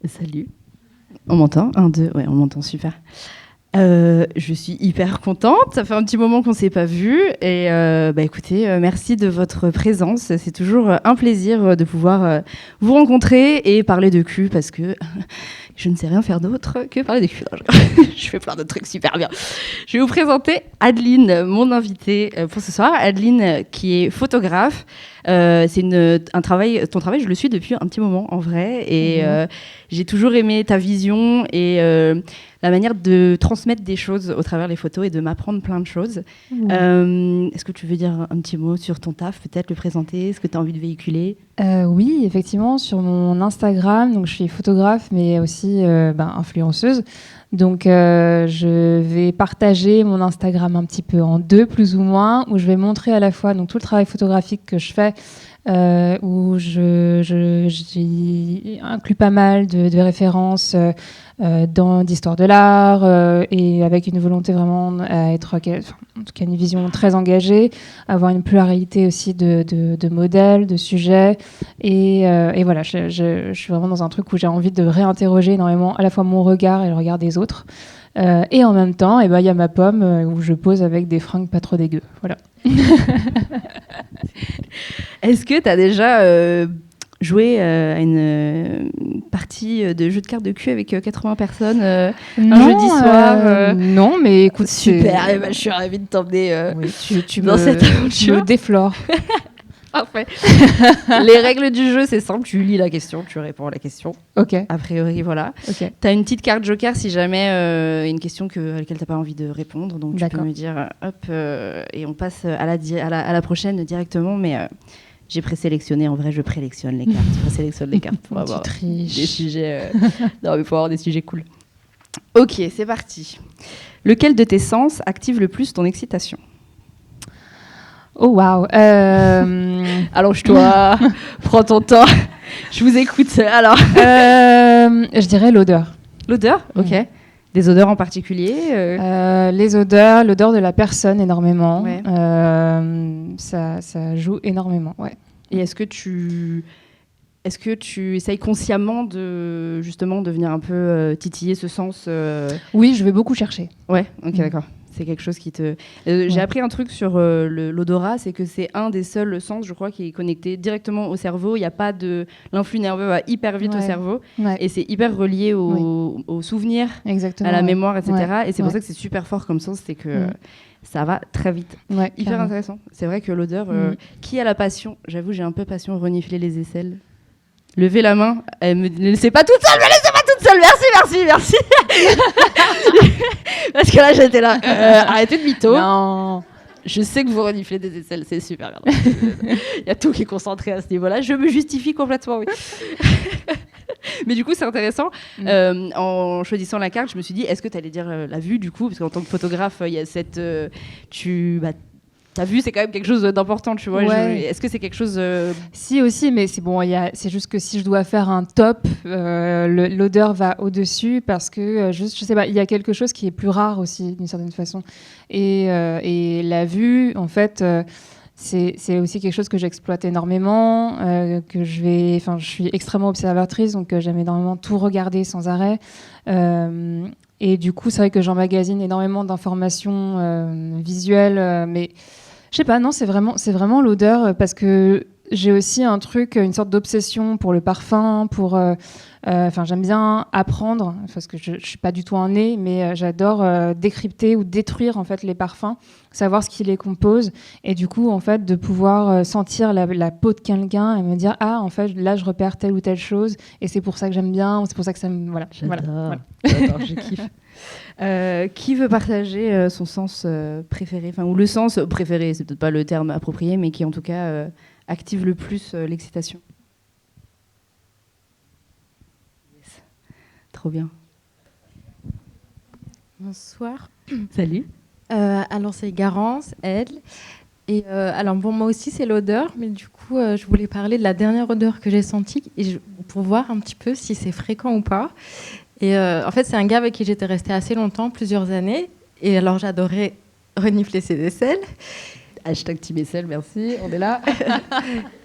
Salut. On m'entend? 1, 2, ouais, on m'entend, super. Je suis hyper contente. Ça fait un petit moment qu'on ne s'est pas vu. Et écoutez, merci de votre présence. C'est toujours un plaisir de pouvoir vous rencontrer et parler de cul parce que je ne sais rien faire d'autre que parler de cul. Je fais plein de trucs super bien. Je vais vous présenter Adeline, mon invitée pour ce soir. Adeline, qui est photographe. C'est ton travail, je le suis depuis un petit moment en vrai. Et j'ai toujours aimé ta vision et la manière de transmettre des choses au travers des photos et de m'apprendre plein de choses. Est-ce que tu veux dire un petit mot sur ton taf, peut-être le présenter, ce que tu as envie de véhiculer? Oui, effectivement, sur mon Instagram, donc je suis photographe mais aussi influenceuse. Donc je vais partager mon Instagram un petit peu en deux, plus ou moins, où je vais montrer à la fois donc, tout le travail photographique que je fais, où j'y inclus pas mal de références d'histoire de l'art et avec une volonté vraiment à être, en tout cas une vision très engagée, avoir une pluralité aussi de modèles, de sujets. Et voilà, je suis vraiment dans un truc où j'ai envie de réinterroger énormément à la fois mon regard et le regard des autres. Et en même temps, il y a ma pomme où je pose avec des fringues pas trop dégueu. Voilà. Est-ce que tu as déjà joué à une partie de jeu de cartes de cul avec 80 personnes un jeudi soir Non, mais écoute, super, je suis ravie de t'emmener tu dans cette aventure. me déflores. Parfait. Les règles du jeu, c'est simple. Tu lis la question, tu réponds à la question. Ok. A priori, voilà. Okay. Tu as une petite carte joker si jamais une question à laquelle tu n'as pas envie de répondre. Donc, tu peux me dire, hop, et on passe à la prochaine directement. Mais j'ai présélectionné. En vrai, je présélectionne les cartes. Je présélectionne les cartes pour avoir des sujets. Non, mais pour avoir des sujets cool. Ok, c'est parti. Lequel de tes sens active le plus ton excitation? Oh waouh. Allonge-toi, prends ton temps. Je vous écoute. Alors, je dirais l'odeur. L'odeur, ok. Des odeurs en particulier Les odeurs, l'odeur de la personne énormément. Ouais. Ça joue énormément, ouais. Et est-ce que tu essayes consciemment de justement de venir un peu titiller ce sens Oui, je vais beaucoup chercher. Ouais, ok, d'accord. C'est quelque chose qui te... J'ai appris un truc sur l'odorat, c'est que c'est un des seuls sens, je crois, qui est connecté directement au cerveau. Il n'y a pas de... L'influx nerveux va hyper vite au cerveau. Ouais. Et c'est hyper relié au souvenir, à la mémoire, etc. Ouais. Et c'est pour ça que c'est super fort comme sens, c'est que ça va très vite. Ouais, hyper clairement. Intéressant. C'est vrai que l'odeur... Qui a la passion? J'avoue, j'ai un peu passion renifler les aisselles. Levez la main. Ne laissez pas toute seule, merci. Parce que là, j'étais là. Arrêtez de mytho. Non. Je sais que vous reniflez des aisselles, c'est super bien. Il y a tout qui est concentré à ce niveau-là. Je me justifie complètement, oui. Mais du coup, c'est intéressant. En choisissant la carte, je me suis dit, est-ce que tu allais dire la vue, du coup? Parce qu'en tant que photographe, il y a cette... ta vue, c'est quand même quelque chose d'important, tu vois. Ouais. Est-ce que c'est quelque chose... Si, aussi, mais c'est bon, c'est juste que si je dois faire un top, l'odeur va au-dessus parce que, je sais pas, il y a quelque chose qui est plus rare aussi, d'une certaine façon. Et la vue, en fait... c'est aussi quelque chose que j'exploite énormément, je suis extrêmement observatrice, donc j'aime énormément tout regarder sans arrêt. Et du coup, c'est vrai que j'emmagasine énormément d'informations visuelles, mais je sais pas, non, c'est vraiment l'odeur, parce que j'ai aussi une sorte d'obsession pour le parfum, j'aime bien apprendre, parce que je suis pas du tout un nez, mais j'adore décrypter ou détruire en fait les parfums, savoir ce qui les compose, et du coup en fait de pouvoir sentir la peau de quelqu'un et me dire en fait là je repère telle ou telle chose, et c'est pour ça que j'aime bien, c'est pour ça que ça me voilà. J'adore, je kiffe. Qui veut partager son sens préféré, ou le sens préféré, c'est peut-être pas le terme approprié, mais qui en tout cas active le plus l'excitation? Yes. Trop bien. Bonsoir. Salut. Alors c'est Garance, elle. Et alors bon, moi aussi c'est l'odeur, mais du coup je voulais parler de la dernière odeur que j'ai sentie pour voir un petit peu si c'est fréquent ou pas. Et en fait c'est un gars avec qui j'étais restée assez longtemps, plusieurs années. Et alors j'adorais renifler ses aisselles. Hashtag Team Aisselle, merci, on est là.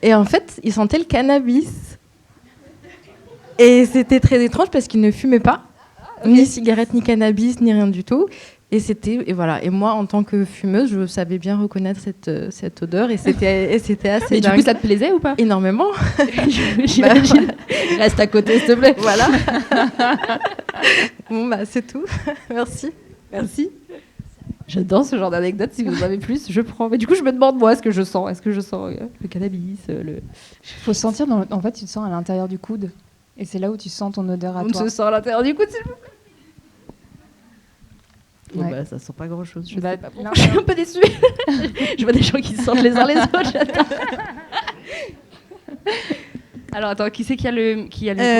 Et en fait il sentait le cannabis. Et c'était très étrange parce qu'il ne fumait pas, ni cigarette, ni cannabis, ni rien du tout. Et voilà. Et moi, en tant que fumeuse, je savais bien reconnaître cette odeur et c'était assez Et du dingue. coup, ça te plaisait ou pas? Énormément. J'imagine. Reste à côté, s'il te plaît. Voilà. Bon, c'est tout. Merci. Merci. J'adore ce genre d'anecdote. Si vous en avez plus, je prends. Mais du coup, je me demande, moi, ce que je sens. Est-ce que je sens le cannabis Faut sentir, en fait, tu te sens à l'intérieur du coude. Et c'est là où tu sens ton odeur à On toi. se sent à l'intérieur du coude, s'il vous plaît. Ouais. Bon, ça sent pas grand-chose. Je Bah, sais pas pourquoi. non. Je suis un peu déçue. Je vois des gens qui se sentent les uns les autres. J'adore. Alors, attends, qui c'est qui a le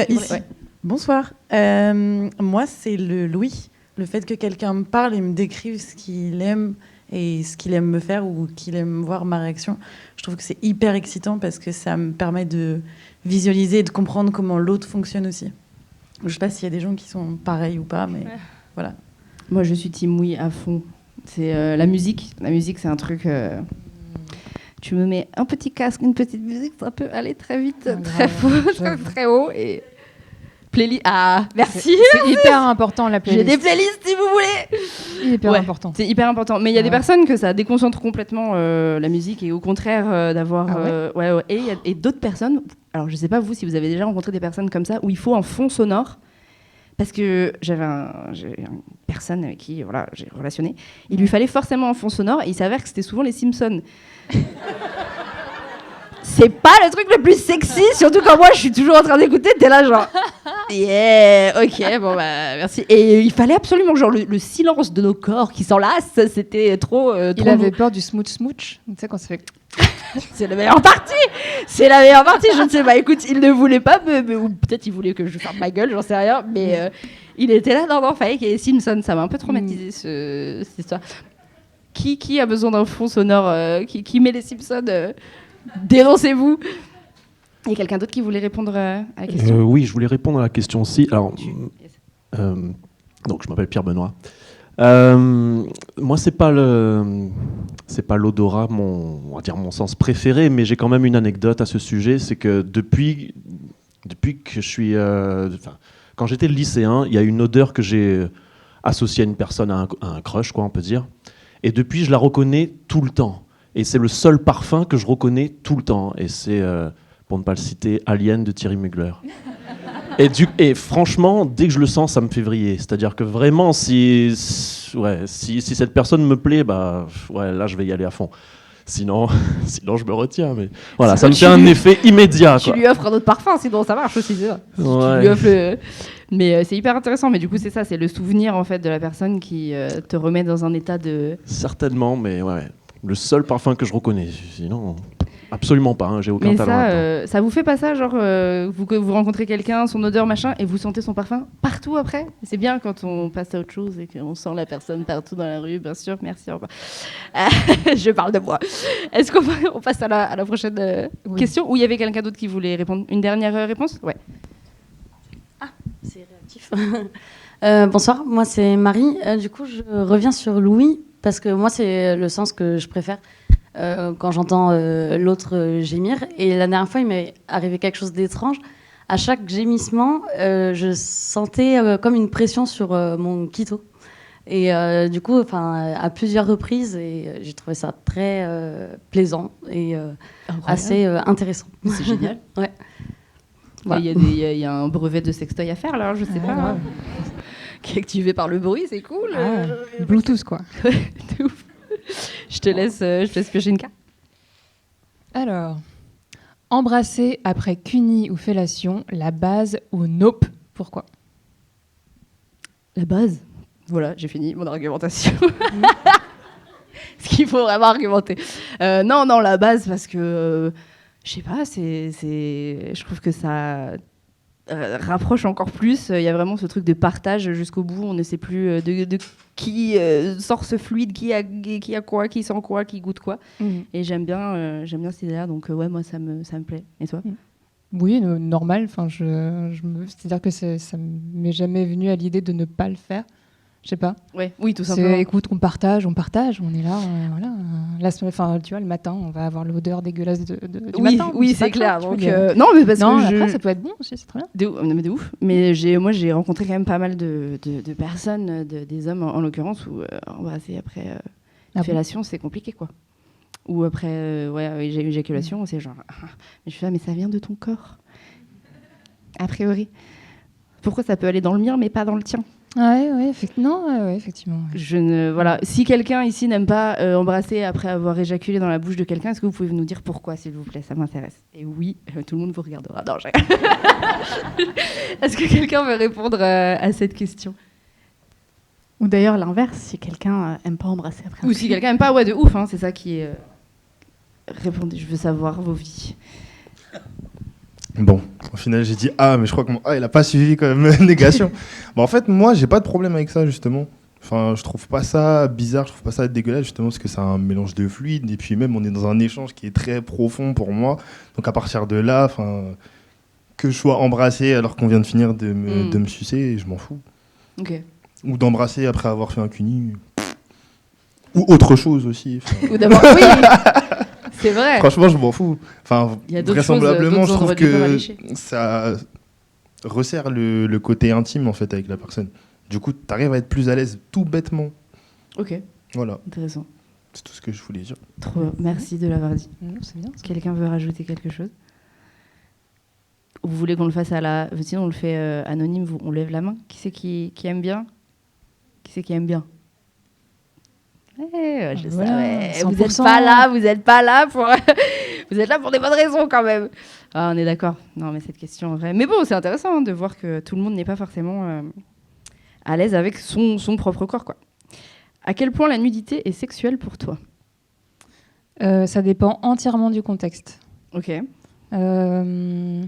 ici. Ouais. Bonsoir. Moi, c'est le Louis. Le fait que quelqu'un me parle et me décrive ce qu'il aime et ce qu'il aime me faire ou qu'il aime voir ma réaction, je trouve que c'est hyper excitant parce que ça me permet de visualiser et de comprendre comment l'autre fonctionne aussi. Je ne sais pas s'il y a des gens qui sont pareils ou pas, mais voilà. Moi, je suis team oui à fond. C'est la musique. La musique, c'est un truc... Tu me mets un petit casque, une petite musique, ça peut aller très vite, très fort, très haut. Et... Playlist. Ah, merci. C'est hyper important, la playlist. J'ai des playlists, si vous voulez. Hyper important. C'est hyper important. Mais il y a des personnes que ça déconcentre complètement la musique et au contraire d'avoir... Et d'autres personnes... Alors, je sais pas vous si vous avez déjà rencontré des personnes comme ça où il faut un fond sonore. Parce que j'ai une personne avec qui j'ai relationné. Il lui fallait forcément un fond sonore et il s'avère que c'était souvent les Simpsons. C'est pas le truc le plus sexy, surtout quand moi je suis toujours en train d'écouter, t'es là genre yeah, ok, bon bah merci. Et il fallait absolument genre le silence de nos corps qui s'enlacent, c'était trop. Il avait peur du smooch, tu sais quand ça fait. C'est la meilleure partie. C'est la meilleure partie. Je ne sais pas. Écoute, il ne voulait pas, ou peut-être il voulait que je ferme ma gueule, j'en sais rien. Mais il était là, non, fallait qu'il y ait Simpson. Ça m'a un peu traumatisé cette histoire. Qui a besoin d'un fond sonore qui met les Simpsons dénoncez-vous. Il y a quelqu'un d'autre qui voulait répondre à la question. Oui, je voulais répondre à la question aussi. Alors, donc je m'appelle Pierre Benoît. Moi, c'est pas l'odorat, on va dire mon sens préféré, mais j'ai quand même une anecdote à ce sujet. C'est que depuis que je suis, quand j'étais lycéen, il y a une odeur que j'ai associée à une personne, à un crush, quoi, on peut dire. Et depuis, je la reconnais tout le temps. Et c'est le seul parfum que je reconnais tout le temps. Et c'est, pour ne pas le citer, Alien de Thierry Mugler. Et franchement, dès que je le sens, ça me fait vriller. C'est-à-dire que vraiment, si cette personne me plaît, là, je vais y aller à fond. Sinon, je me retiens. Mais voilà, ça me fait un effet immédiat. Tu lui offres un autre parfum, sinon ça marche aussi. Ouais. Tu lui offres Mais c'est hyper intéressant. Mais du coup, c'est ça, c'est le souvenir en fait de la personne qui te remet dans un état de. Certainement, mais ouais, le seul parfum que je reconnais. Sinon. Absolument pas, j'ai aucun talent là-dedans. Ça vous fait pas ça, genre vous rencontrez quelqu'un, son odeur machin, et vous sentez son parfum partout après? C'est bien quand on passe à autre chose et qu'on sent la personne partout dans la rue, bien sûr. Merci, au revoir. Je parle de moi. Est-ce qu'on passe à la prochaine question? Ou il y avait quelqu'un d'autre qui voulait répondre? Une dernière réponse? Ouais. Ah, c'est réactif. Bonsoir, moi c'est Marie. Du coup, je reviens sur Louis, parce que moi c'est le sens que je préfère. Quand j'entends l'autre gémir. Et la dernière fois, il m'est arrivé quelque chose d'étrange. À chaque gémissement, je sentais comme une pression sur mon clito. Et du coup, à plusieurs reprises, et j'ai trouvé ça très plaisant et assez intéressant. C'est génial. Ouais. Voilà. Il y a un brevet de sextoy à faire, là, je sais pas. Qui est activé par le bruit, c'est cool. Bluetooth, quoi. De ouf. Je te laisse piocher une carte. Alors, embrasser après cuni ou fellation, la base ou nope, pourquoi? La base. Voilà, j'ai fini mon argumentation. Ce qu'il faut vraiment argumenter. Non, la base, parce que, je sais pas, je trouve que ça rapproche encore plus. Il y a vraiment ce truc de partage jusqu'au bout. On ne sait plus de qui sort ce fluide, qui a quoi, qui sent quoi, qui goûte quoi. Et j'aime bien cette idée-là. Donc ouais, moi ça me plaît. Et toi? Oui, normal. Enfin, c'est-à-dire que ça m'est jamais venu à l'idée de ne pas le faire. Je sais pas. Ouais. Oui, tout C'est, simplement. écoute, on partage, on est là, voilà. La semaine, enfin, tu vois, le matin, on va avoir l'odeur dégueulasse du Oui, matin. oui, pas c'est clair. grave, Donc, tu vois. non, mais parce Non, que après, ça peut être bon aussi, c'est très bien. Non, mais de ouf. Mais moi, j'ai rencontré quand même pas mal de personnes, des hommes en l'occurrence, où embrasser après fellation, c'est compliqué, quoi. Ou après, éjaculation, c'est genre, mais je fais, mais ça vient de ton corps, a priori. Pourquoi ça peut aller dans le mien, mais pas dans le tien? Ouais, effectivement. Voilà. Si quelqu'un ici n'aime pas embrasser après avoir éjaculé dans la bouche de quelqu'un, est-ce que vous pouvez nous dire pourquoi, s'il vous plaît? Ça m'intéresse. Et oui, tout le monde vous regardera. Non, Est-ce que quelqu'un veut répondre à cette question? Ou d'ailleurs l'inverse, si quelqu'un aime pas embrasser après. Ou si quelqu'un aime pas, ouais, de ouf, hein, c'est ça qui est... Répondez, je veux savoir vos vies. Bon, au final, j'ai dit mais je crois que il a pas suivi quand même négation. En fait, moi, j'ai pas de problème avec ça, justement. Enfin, je trouve pas ça bizarre, je trouve pas ça dégueulasse, justement, parce que c'est un mélange de fluides. Et puis même, on est dans un échange qui est très profond pour moi. Donc à partir de là, que je sois embrassé alors qu'on vient de finir de me sucer, je m'en fous. Ok. Ou d'embrasser après avoir fait un cuni. Ou autre chose aussi. Ou d'abord, oui. C'est vrai. Franchement, je m'en fous. Enfin, Il y a d'autres vraisemblablement, choses, je trouve d'autres endroits du corps à que lécher. ça resserre le côté intime en fait avec la personne. Du coup, t'arrives à être plus à l'aise tout bêtement. Ok, Voilà, intéressant. c'est tout ce que je voulais dire. Trop bien. Merci de l'avoir dit. C'est bien. Quelqu'un veut rajouter quelque chose? Vous voulez qu'on le fasse sinon on le fait anonyme, on lève la main. Qui c'est qui aime bien? Qui c'est qui aime bien? Je Voilà, savais. 100%. Vous êtes pas là pour vous êtes là pour des bonnes raisons quand même. Ah, on est d'accord. Non, mais cette question en vrai. Mais bon, c'est intéressant de voir que tout le monde n'est pas forcément à l'aise avec son propre corps, quoi. À quel point la nudité est sexuelle pour toi? Ça dépend entièrement du contexte. Ok. Moi,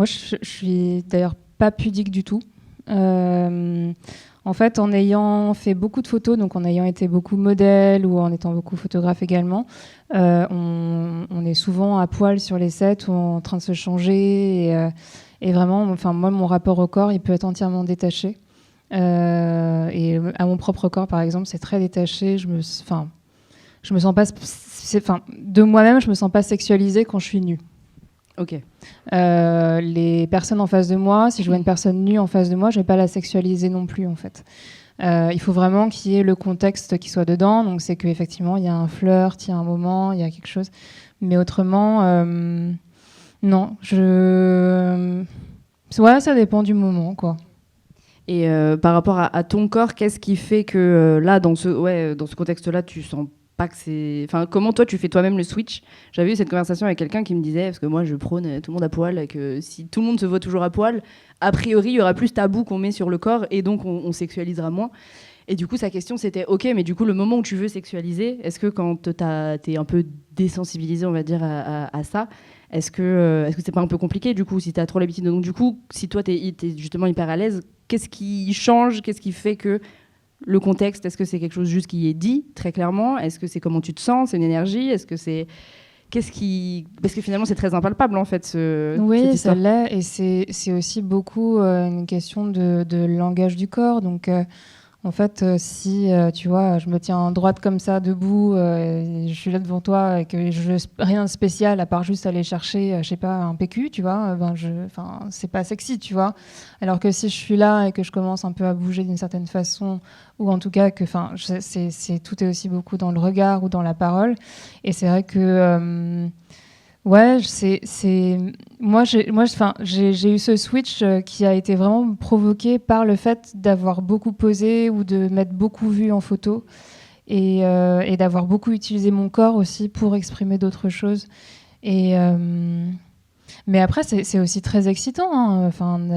je suis d'ailleurs pas pudique du tout. En fait, en ayant fait beaucoup de photos, donc en ayant été beaucoup modèle ou en étant beaucoup photographe également, on est souvent à poil sur les sets ou en train de se changer. Et vraiment, moi, mon rapport au corps, il peut être entièrement détaché. Et à mon propre corps, par exemple, c'est très détaché. Je me sens pas... de moi-même, je me sens pas sexualisée quand je suis nue. Ok. Les personnes en face de moi, si je vois une personne nue en face de moi, je vais pas la sexualiser non plus en fait. Il faut vraiment qu'il y ait le contexte qui soit dedans, donc c'est qu'effectivement il y a un flirt, il y a un moment, il y a quelque chose, mais autrement non, ouais, ça dépend du moment quoi. Et par rapport à ton corps, qu'est-ce qui fait que là dans ce contexte-là, tu sens pas que c'est... Enfin, comment toi, tu fais toi-même le switch? J'avais eu cette conversation avec quelqu'un qui me disait, parce que moi, je prône tout le monde à poil, et que si tout le monde se voit toujours à poil, a priori, il y aura plus tabou qu'on met sur le corps, et donc on sexualisera moins. Et du coup, sa question, c'était, ok, mais du coup, le moment où tu veux sexualiser, est-ce que quand t'es un peu désensibilisé, on va dire, à ça, est-ce que c'est pas un peu compliqué, du coup, si t'as trop l'habitude? Donc, du coup, si toi, t'es justement hyper à l'aise, qu'est-ce qui change? Qu'est-ce qui fait que le contexte, est-ce que c'est quelque chose juste qui est dit très clairement? Est-ce que c'est comment tu te sens? C'est une énergie? Est-ce que c'est... Parce que finalement, c'est très impalpable, en fait, oui, cette histoire. ça l'est. Et c'est aussi beaucoup une question de langage du corps. Donc, en fait, si, tu vois, je me tiens droite comme ça, debout, je suis là devant toi et que rien de spécial, à part juste aller chercher, je sais pas, un PQ, tu vois, c'est pas sexy, tu vois. Alors que si je suis là et que je commence un peu à bouger d'une certaine façon, ou en tout cas que, tout est aussi beaucoup dans le regard ou dans la parole. Et c'est vrai que... ouais, moi j'ai eu ce switch qui a été vraiment provoqué par le fait d'avoir beaucoup posé ou de m'être beaucoup vue en photo et d'avoir beaucoup utilisé mon corps aussi pour exprimer d'autres choses. Mais après, c'est aussi très excitant, hein,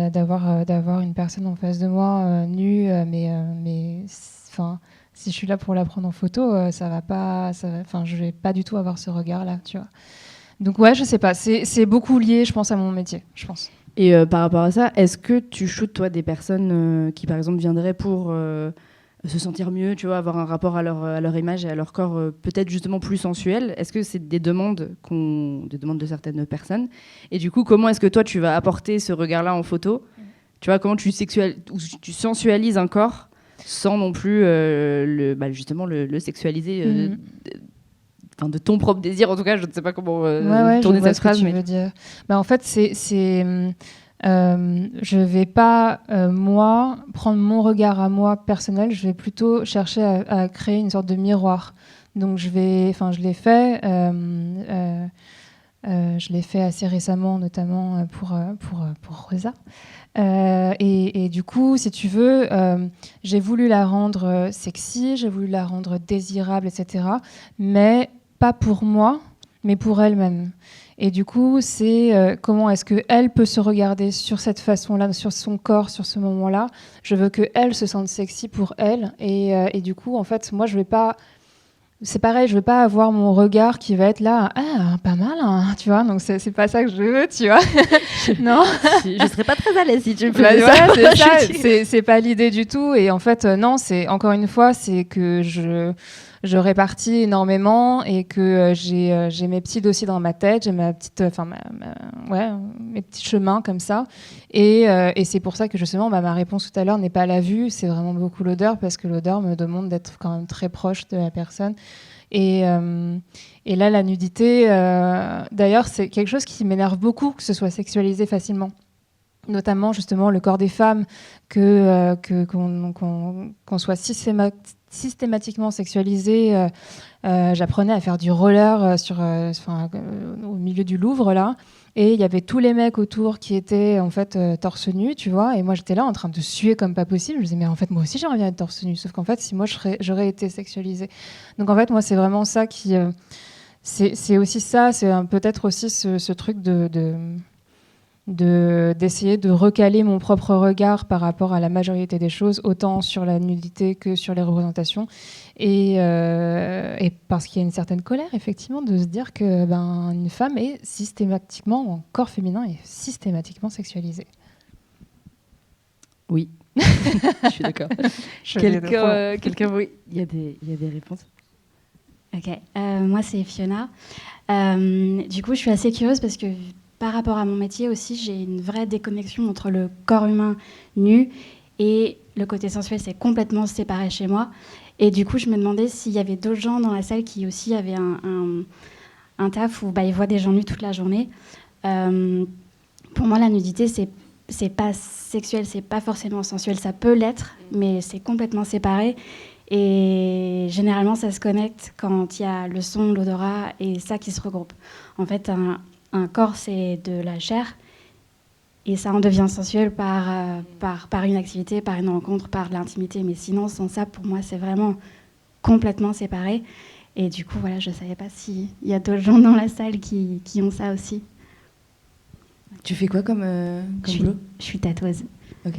d'avoir une personne en face de moi nue, mais si je suis là pour la prendre en photo, je vais pas du tout avoir ce regard-là, tu vois. Donc ouais, je sais pas, c'est beaucoup lié, je pense, à mon métier, je pense. Et par rapport à ça, est-ce que tu shootes, toi, des personnes qui, par exemple, viendraient pour se sentir mieux, tu vois, avoir un rapport à leur image et à leur corps peut-être justement plus sensuel? Est-ce que c'est des demandes de certaines personnes? Et du coup, comment est-ce que toi, tu vas apporter ce regard-là en photo Tu vois, comment tu sensualises un corps sans non plus justement le sexualiser de ton propre désir. En tout cas, je ne sais pas comment tourner cette phrase. Mais... dire. En fait, je ne vais pas, moi, prendre mon regard à moi personnel, je vais plutôt chercher à créer une sorte de miroir. Donc, je l'ai fait. Je l'ai fait assez récemment, notamment pour Rosa. Et du coup, si tu veux, j'ai voulu la rendre sexy, j'ai voulu la rendre désirable, etc. Mais pas pour moi, mais pour elle-même. Et du coup, c'est comment est-ce qu'elle peut se regarder sur cette façon-là, sur son corps, sur ce moment-là. Je veux qu'elle se sente sexy pour elle. Et du coup, en fait, moi, je vais pas... C'est pareil, je veux pas avoir mon regard qui va être là, pas mal, hein, tu vois. Donc c'est pas ça que je veux, tu vois. Non. Je serais pas très à l'aise si tu me faisais ça. C'est pas l'idée du tout. Et en fait, non, c'est encore une fois, c'est que je répartis énormément et que j'ai mes petits dossiers dans ma tête, j'ai mes petits chemins comme ça. Et c'est pour ça que justement, ma réponse tout à l'heure n'est pas la vue, c'est vraiment beaucoup l'odeur, parce que l'odeur me demande d'être quand même très proche de la personne. Et là, la nudité, d'ailleurs, c'est quelque chose qui m'énerve beaucoup, que ce soit sexualisé facilement. Notamment, justement, le corps des femmes, qu'on soit systématiquement sexualisé. J'apprenais à faire du roller au milieu du Louvre, là. Et il y avait tous les mecs autour qui étaient en fait torse nu, tu vois. Et moi, j'étais là en train de suer comme pas possible. Je me disais, mais en fait, moi aussi, j'aimerais bien être torse nu. Sauf qu'en fait, si moi, j'aurais été sexualisée. Donc, en fait, moi, c'est vraiment ça qui... c'est aussi ça, c'est peut-être aussi ce truc d'essayer de recaler mon propre regard par rapport à la majorité des choses, autant sur la nudité que sur les représentations. Et parce qu'il y a une certaine colère, effectivement, de se dire que une femme est systématiquement, ou un corps féminin est systématiquement sexualisé. Oui, je suis d'accord. Quelqu'un, oui, il y a des réponses. Ok, moi c'est Fiona. Du coup, je suis assez curieuse parce que par rapport à mon métier aussi, j'ai une vraie déconnexion entre le corps humain nu et le côté sensuel. C'est complètement séparé chez moi. Et du coup, je me demandais s'il y avait d'autres gens dans la salle qui aussi avaient un taf où ils voient des gens nus toute la journée. Pour moi, la nudité, c'est pas sexuel, c'est pas forcément sensuel. Ça peut l'être, mais c'est complètement séparé. Et généralement, ça se connecte quand il y a le son, l'odorat et ça qui se regroupe. En fait, un corps, c'est de la chair et ça en devient sensuel par une activité, par une rencontre, par l'intimité. Mais sinon, sans ça, pour moi, c'est vraiment complètement séparé. Et du coup, voilà, je ne savais pas s'il y a d'autres gens dans la salle qui ont ça aussi. Tu fais quoi comme boulot ? Je suis tatoueuse. Ok.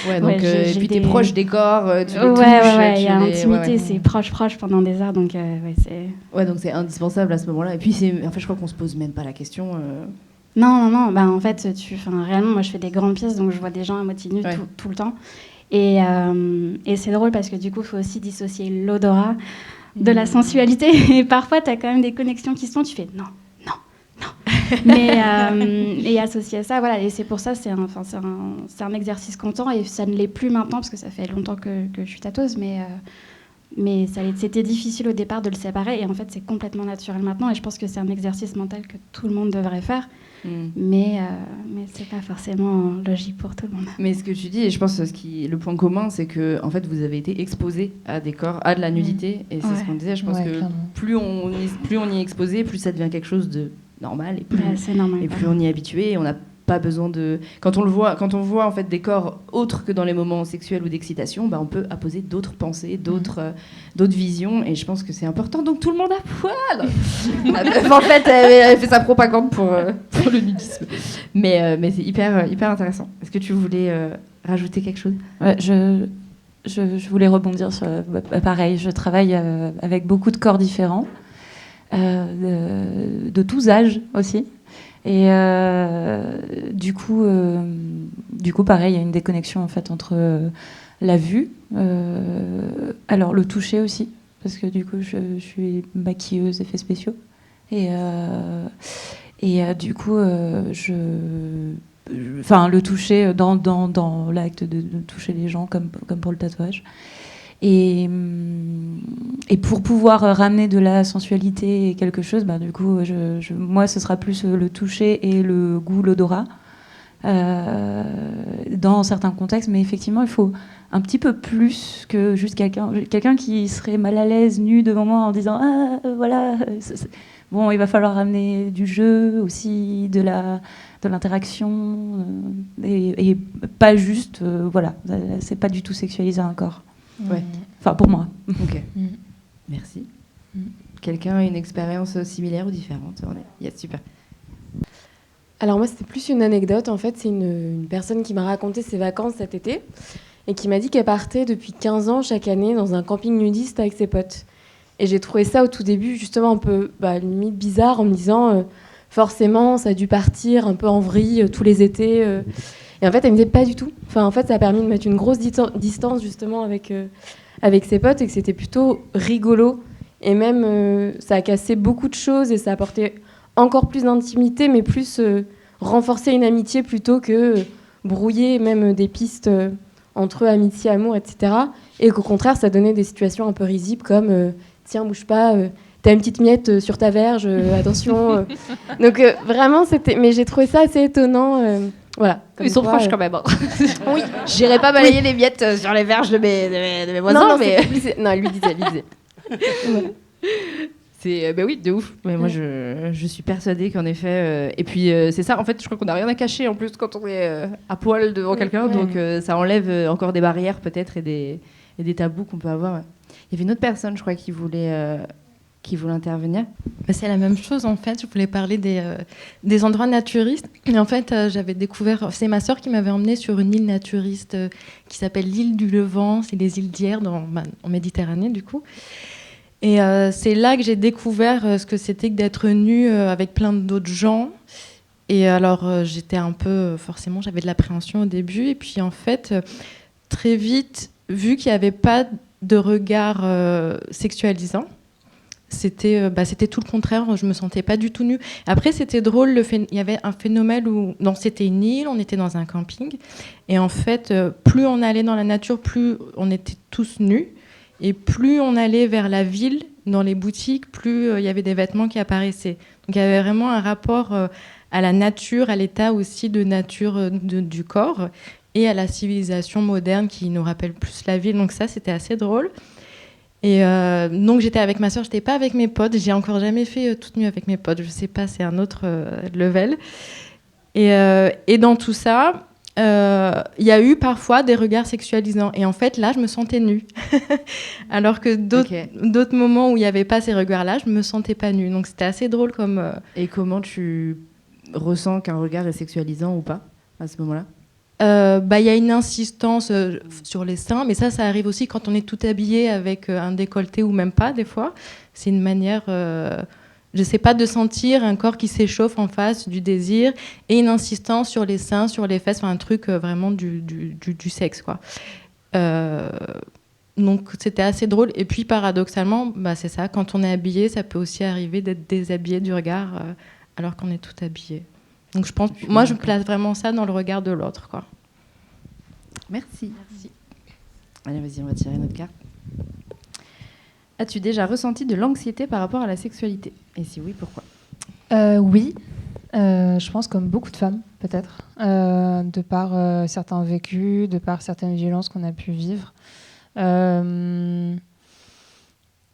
Ouais, donc, et puis t'es proche des corps, tu les touches. Ouais, il y a intimité, c'est proche pendant des heures, donc c'est... Ouais, donc c'est indispensable à ce moment-là. Et puis, en fait, je crois qu'on se pose même pas la question. Non, en fait, réellement, moi, je fais des grandes pièces, donc je vois des gens à moitié nus tout le temps. Et c'est drôle parce que du coup, il faut aussi dissocier l'odorat de la sensualité. Et parfois, t'as quand même des connexions qui se font, tu fais non. Mais et associé à ça, voilà, et c'est pour ça, c'est un exercice constant et ça ne l'est plus maintenant parce que ça fait longtemps que je suis tatoueuse, mais c'était difficile au départ de le séparer et en fait c'est complètement naturel maintenant et je pense que c'est un exercice mental que tout le monde devrait faire, mais c'est pas forcément logique pour tout le monde. Mais ce que tu dis, et je pense que le point commun, c'est que en fait vous avez été exposé à des corps, à de la nudité, et c'est ce qu'on disait. Je pense que clairement. plus on y est exposé, plus ça devient quelque chose de normal et plus on y est habitué et on n'a pas besoin de quand on voit en fait des corps autres que dans les moments sexuels ou d'excitation, on peut apposer d'autres pensées, d'autres visions, et je pense que c'est important. Donc tout le monde à poil. En fait, elle fait sa propagande pour le nudisme, mais c'est hyper intéressant. Est-ce que tu voulais rajouter quelque chose ? Ouais, je voulais rebondir sur pareil. Je travaille avec beaucoup de corps différents. De tous âges aussi. Et du coup, pareil, il y a une déconnexion en fait entre la vue, alors le toucher aussi, parce que du coup, je suis maquilleuse effets spéciaux, et du coup, enfin le toucher dans l'acte de toucher les gens comme pour le tatouage. Et pour pouvoir ramener de la sensualité et quelque chose, du coup, moi, ce sera plus le toucher et le goût, l'odorat, dans certains contextes. Mais effectivement, il faut un petit peu plus que juste quelqu'un qui serait mal à l'aise, nu devant moi en disant « Ah, voilà ». Bon, il va falloir ramener du jeu aussi, de l'interaction, et pas juste, voilà, c'est pas du tout sexualiser un corps. Ouais. Enfin, pour moi. Ok. Merci. Quelqu'un a une expérience similaire ou différente? Yes, super. Alors moi, c'était plus une anecdote. En fait, c'est une personne qui m'a raconté ses vacances cet été et qui m'a dit qu'elle partait depuis 15 ans chaque année dans un camping nudiste avec ses potes. Et j'ai trouvé ça au tout début justement un peu limite bizarre en me disant forcément ça a dû partir un peu en vrille tous les étés. Et en fait, elle me disait pas du tout. Enfin, en fait, ça a permis de mettre une grosse distance justement avec ses potes et que c'était plutôt rigolo. Et même, ça a cassé beaucoup de choses et ça a apporté encore plus d'intimité, mais plus renforcer une amitié plutôt que brouiller même des pistes entre eux, amitié, amour, etc. Et qu'au contraire, ça donnait des situations un peu risibles comme tiens, bouge pas, t'as une petite miette sur ta verge, attention. Donc vraiment, c'était. Mais j'ai trouvé ça assez étonnant. Voilà. Ils sont proches quand même. Oui. J'irai pas balayer les miettes sur les verges de mes voisins, non, mais. Non, elle lui disait. Voilà. C'est oui, de ouf. Mais moi, je suis persuadée qu'en effet. Et puis, c'est ça, en fait, je crois qu'on n'a rien à cacher en plus quand on est à poil devant quelqu'un. Donc, ça enlève encore des barrières peut-être et des tabous qu'on peut avoir. Ouais. Il y avait une autre personne, je crois, qui voulait intervenir. C'est la même chose, en fait. Je voulais parler des endroits naturistes. Et en fait, j'avais découvert... C'est ma sœur qui m'avait emmenée sur une île naturiste qui s'appelle l'île du Levant. C'est les îles d'Hyères en Méditerranée, du coup. Et c'est là que j'ai découvert ce que c'était que d'être nue avec plein d'autres gens. Et alors, j'étais un peu... Forcément, j'avais de l'appréhension au début. Et puis, en fait, très vite, vu qu'il n'y avait pas de regard sexualisant, c'était tout le contraire. Je me sentais pas du tout nue. Après, c'était drôle. Il y avait un phénomène où... Non, c'était une île, on était dans un camping. Et en fait, plus on allait dans la nature, plus on était tous nus. Et plus on allait vers la ville, dans les boutiques, plus il y avait des vêtements qui apparaissaient. Donc il y avait vraiment un rapport à la nature, à l'état aussi de nature du corps, et à la civilisation moderne qui nous rappelle plus la ville. Donc ça, c'était assez drôle. Et donc j'étais avec ma sœur, j'étais pas avec mes potes. J'ai encore jamais fait toute nue avec mes potes. Je sais pas, c'est un autre level. Et dans tout ça... il y a eu parfois des regards sexualisants et en fait là je me sentais nue alors que d'autres moments où il n'y avait pas ces regards là je me sentais pas nue, donc c'était assez drôle comme Et comment tu ressens qu'un regard est sexualisant ou pas à ce moment là? Il y a une insistance sur les seins, mais ça arrive aussi quand on est tout habillé avec un décolleté ou même pas des fois. C'est une manière je sais pas, de sentir un corps qui s'échauffe en face, du désir, et une insistance sur les seins, sur les fesses, enfin un truc vraiment du sexe, quoi. Donc c'était assez drôle. Et puis paradoxalement, c'est ça, quand on est habillé, ça peut aussi arriver d'être déshabillé du regard alors qu'on est tout habillé. Donc je place vraiment ça dans le regard de l'autre, quoi. Merci. Allez, vas-y, on va tirer notre carte. As-tu déjà ressenti de l'anxiété par rapport à la sexualité? Et si oui, pourquoi? Oui, je pense comme beaucoup de femmes, peut-être, de par certains vécus, de par certaines violences qu'on a pu vivre.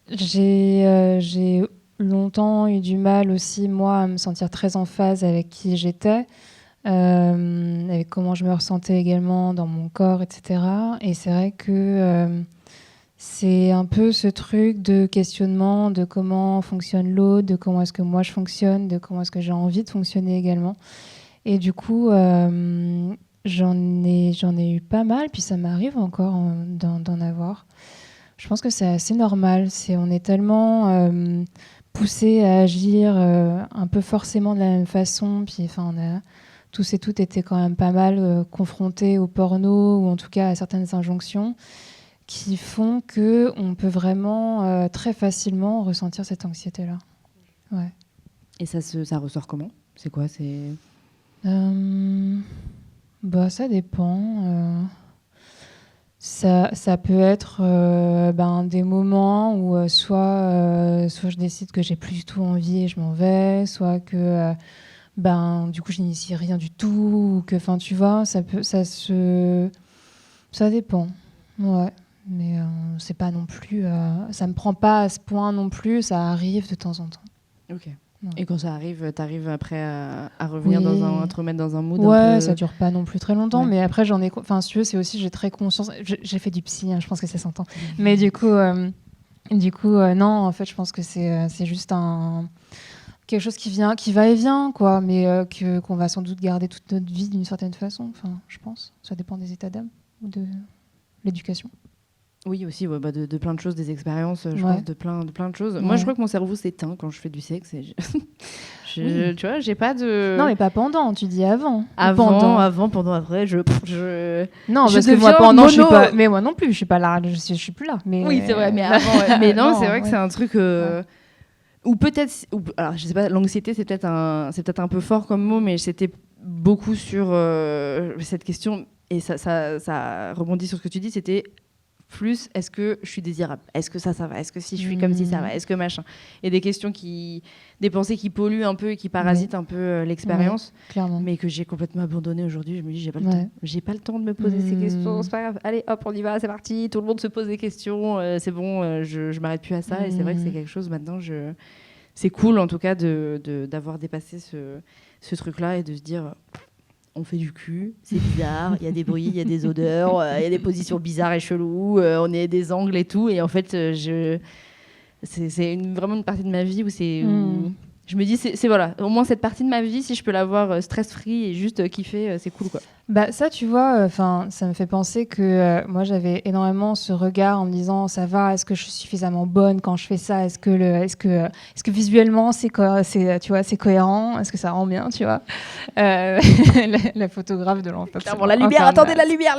J'ai longtemps eu du mal aussi, moi, à me sentir très en phase avec qui j'étais, avec comment je me ressentais également dans mon corps, etc. Et c'est vrai que... c'est un peu ce truc de questionnement de comment fonctionne l'autre, de comment est-ce que moi je fonctionne, de comment est-ce que j'ai envie de fonctionner également. Et du coup, j'en ai eu pas mal, puis ça m'arrive encore d'en avoir. Je pense que c'est assez normal. On est tellement poussé à agir un peu forcément de la même façon. Puis, on a tous et toutes été quand même pas mal confrontés au porno, ou en tout cas à certaines injonctions, qui font qu'on peut vraiment très facilement ressentir cette anxiété-là. Ouais. Et ça ressort comment? C'est quoi? Ça dépend. Ça peut être des moments où soit je décide que j'ai plus du tout envie et je m'en vais, soit que du coup je n'initie rien du tout, ou que, enfin tu vois, ça dépend. Ouais, mais c'est pas non plus, ça me prend pas à ce point non plus, ça arrive de temps en temps. Ok. Ouais. Et quand ça arrive, t'arrives après à revenir à te remettre dans un mood ouais, un peu... ça dure pas non plus très longtemps, Ouais. mais après j'en ai, enfin si tu veux, c'est aussi, j'ai très conscience, j'ai fait du psy, hein, je pense que ça s'entend, mais du coup, non, en fait je pense que c'est juste quelque chose qui va et vient, quoi, mais qu'on va sans doute garder toute notre vie d'une certaine façon, enfin je pense, ça dépend des états d'âme ou de l'éducation. Oui, aussi, de plein de choses, des expériences, je Ouais. pense, de plein de choses. Ouais. Moi, je crois que mon cerveau s'éteint quand je fais du sexe. Et Oui. tu vois, j'ai pas de... Non, mais pas pendant, tu dis avant. Avant, pendant, après, Non, je parce que moi, deviens pendant, je suis mono. pas... Mais moi non plus, je suis pas là, je suis plus là. Mais... Oui, c'est vrai, mais avant... mais non, c'est vrai que ouais. c'est un truc... Ou peut-être... alors, je sais pas, l'anxiété, c'est peut-être un peu fort comme mot, mais c'était beaucoup sur cette question, et ça rebondit sur ce que tu dis, c'était... plus est-ce que je suis désirable, est-ce que ça va, est-ce que si je suis comme si ça va, est-ce que machin, et des pensées qui polluent un peu et qui parasitent un peu l'expérience, clairement, mais que j'ai complètement abandonné aujourd'hui. Je me dis j'ai pas le temps de me poser ces Mmh. questions, c'est pas grave, allez hop on y va, c'est parti, tout le monde se pose des questions, c'est bon, je m'arrête plus à ça. Et c'est vrai que c'est quelque chose maintenant, c'est cool en tout cas d'avoir dépassé ce truc là et de se dire on fait du cul, c'est bizarre, il y a des bruits, il y a des odeurs, il y a des positions bizarres et cheloues, on est des angles et tout. Et en fait, c'est vraiment une partie de ma vie où où je me dis, c'est voilà, au moins cette partie de ma vie, si je peux l'avoir stress-free et juste kiffer, c'est cool, quoi. Ça, tu vois, ça me fait penser que moi, j'avais énormément ce regard en me disant, ça va, est-ce que je suis suffisamment bonne quand je fais ça, est-ce que visuellement, c'est cohérent, est-ce que ça rend bien, tu vois. La photographe de l'enfant. Clairement, la lumière, attendez, la lumière.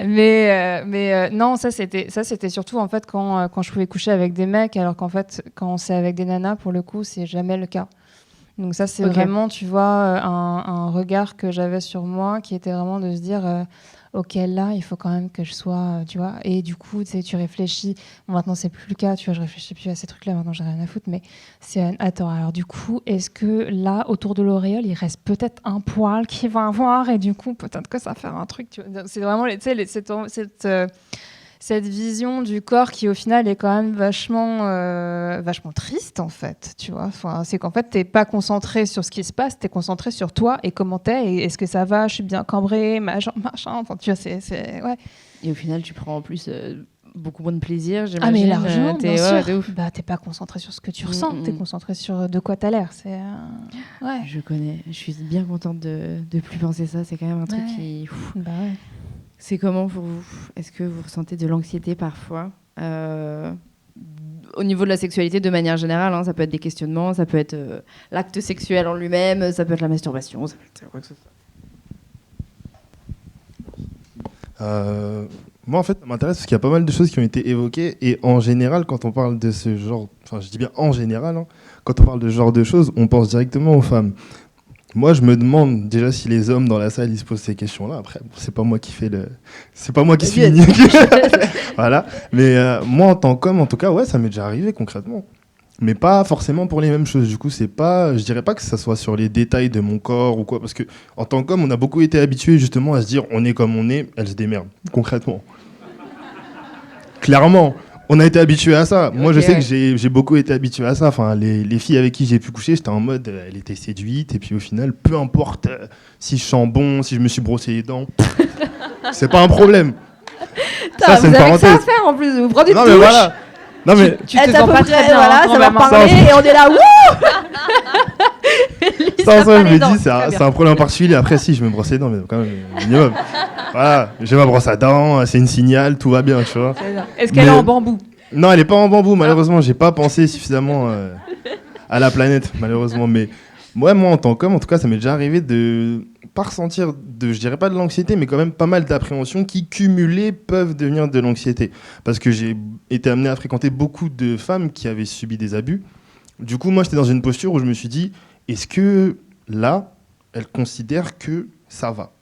mais non, ça c'était surtout en fait quand je pouvais coucher avec des mecs, alors qu'en fait quand c'est avec des nanas, pour le coup, c'est jamais le cas. Donc ça, c'est vraiment, tu vois, un regard que j'avais sur moi qui était vraiment de se dire, ok, là, il faut quand même que je sois, tu vois. Et du coup, tu réfléchis. Bon, maintenant, c'est plus le cas, tu vois, je réfléchis plus à ces trucs-là. Maintenant, j'ai rien à foutre. Mais c'est, attends, alors du coup, est-ce que là, autour de l'auréole, il reste peut-être un poil qu'il va avoir et du coup, peut-être que ça va faire un truc. Tu vois. C'est vraiment, tu sais, cette vision du corps qui au final est quand même vachement triste en fait, tu vois. Enfin, c'est qu'en fait t'es pas concentré sur ce qui se passe, t'es concentré sur toi et comment t'es et est-ce que ça va, je suis bien cambrée, machin. Enfin, tu vois, c'est ouais. Et au final, tu prends en plus beaucoup moins de plaisir, j'imagine. Ah mais largement, bien sûr. De ouf. T'es pas concentré sur ce que tu ressens, t'es concentré sur de quoi t'as l'air. C'est ouais. Je connais. Je suis bien contente de plus penser ça. C'est quand même un truc qui. Bah ouais. C'est comment pour vous ? Est-ce que vous ressentez de l'anxiété parfois au niveau de la sexualité de manière générale, hein, ça peut être des questionnements, ça peut être l'acte sexuel en lui-même, ça peut être la masturbation, ça peut être quoi que ce soit. Moi, en fait, ça m'intéresse parce qu'il y a pas mal de choses qui ont été évoquées. Et en général, quand on parle de ce genre... Enfin, je dis bien en général, hein, quand on parle de ce genre de choses, on pense directement aux femmes. Moi, je me demande déjà si les hommes dans la salle, ils se posent ces questions-là. Après, c'est pas moi qui fais le... C'est pas moi qui suis... Voilà. Mais moi, en tant qu'homme, en tout cas, ouais, ça m'est déjà arrivé concrètement. Mais pas forcément pour les mêmes choses. Du coup, c'est pas... Je dirais pas que ça soit sur les détails de mon corps ou quoi. Parce que en tant qu'homme, on a beaucoup été habitués justement à se dire on est comme on est, elle se démerde. Concrètement. Clairement. On a été habitué à ça. Moi, je sais que j'ai beaucoup été habitué à ça. Enfin, les filles avec qui j'ai pu coucher, j'étais en mode, elle était séduite. Et puis au final, peu importe si je sens bon, si je me suis brossé les dents, c'est pas un problème. Ça, c'est une parenthèse. Ça à faire en plus. Vous prenez une douche. Mais voilà. Non mais tu te sens pas très bien. Voilà, ça va parler et on est là. Wouh. Ça, je me dis, c'est un problème particulier. Après, si, je me brosse les dents, mais quand même, minimum. Voilà, j'ai ma brosse à dents, c'est une signal, tout va bien, tu vois. Est-ce qu'elle est en bambou ? Non, elle est pas en bambou, malheureusement. J'ai pas pensé suffisamment à la planète, malheureusement. Mais moi, en tant qu'homme, en tout cas, ça m'est déjà arrivé de pas ressentir je dirais pas de l'anxiété, mais quand même pas mal d'appréhensions qui, cumulées, peuvent devenir de l'anxiété. Parce que j'ai été amené à fréquenter beaucoup de femmes qui avaient subi des abus. Du coup, moi, j'étais dans une posture où je me suis dit, est-ce que là, elle considère que ça va?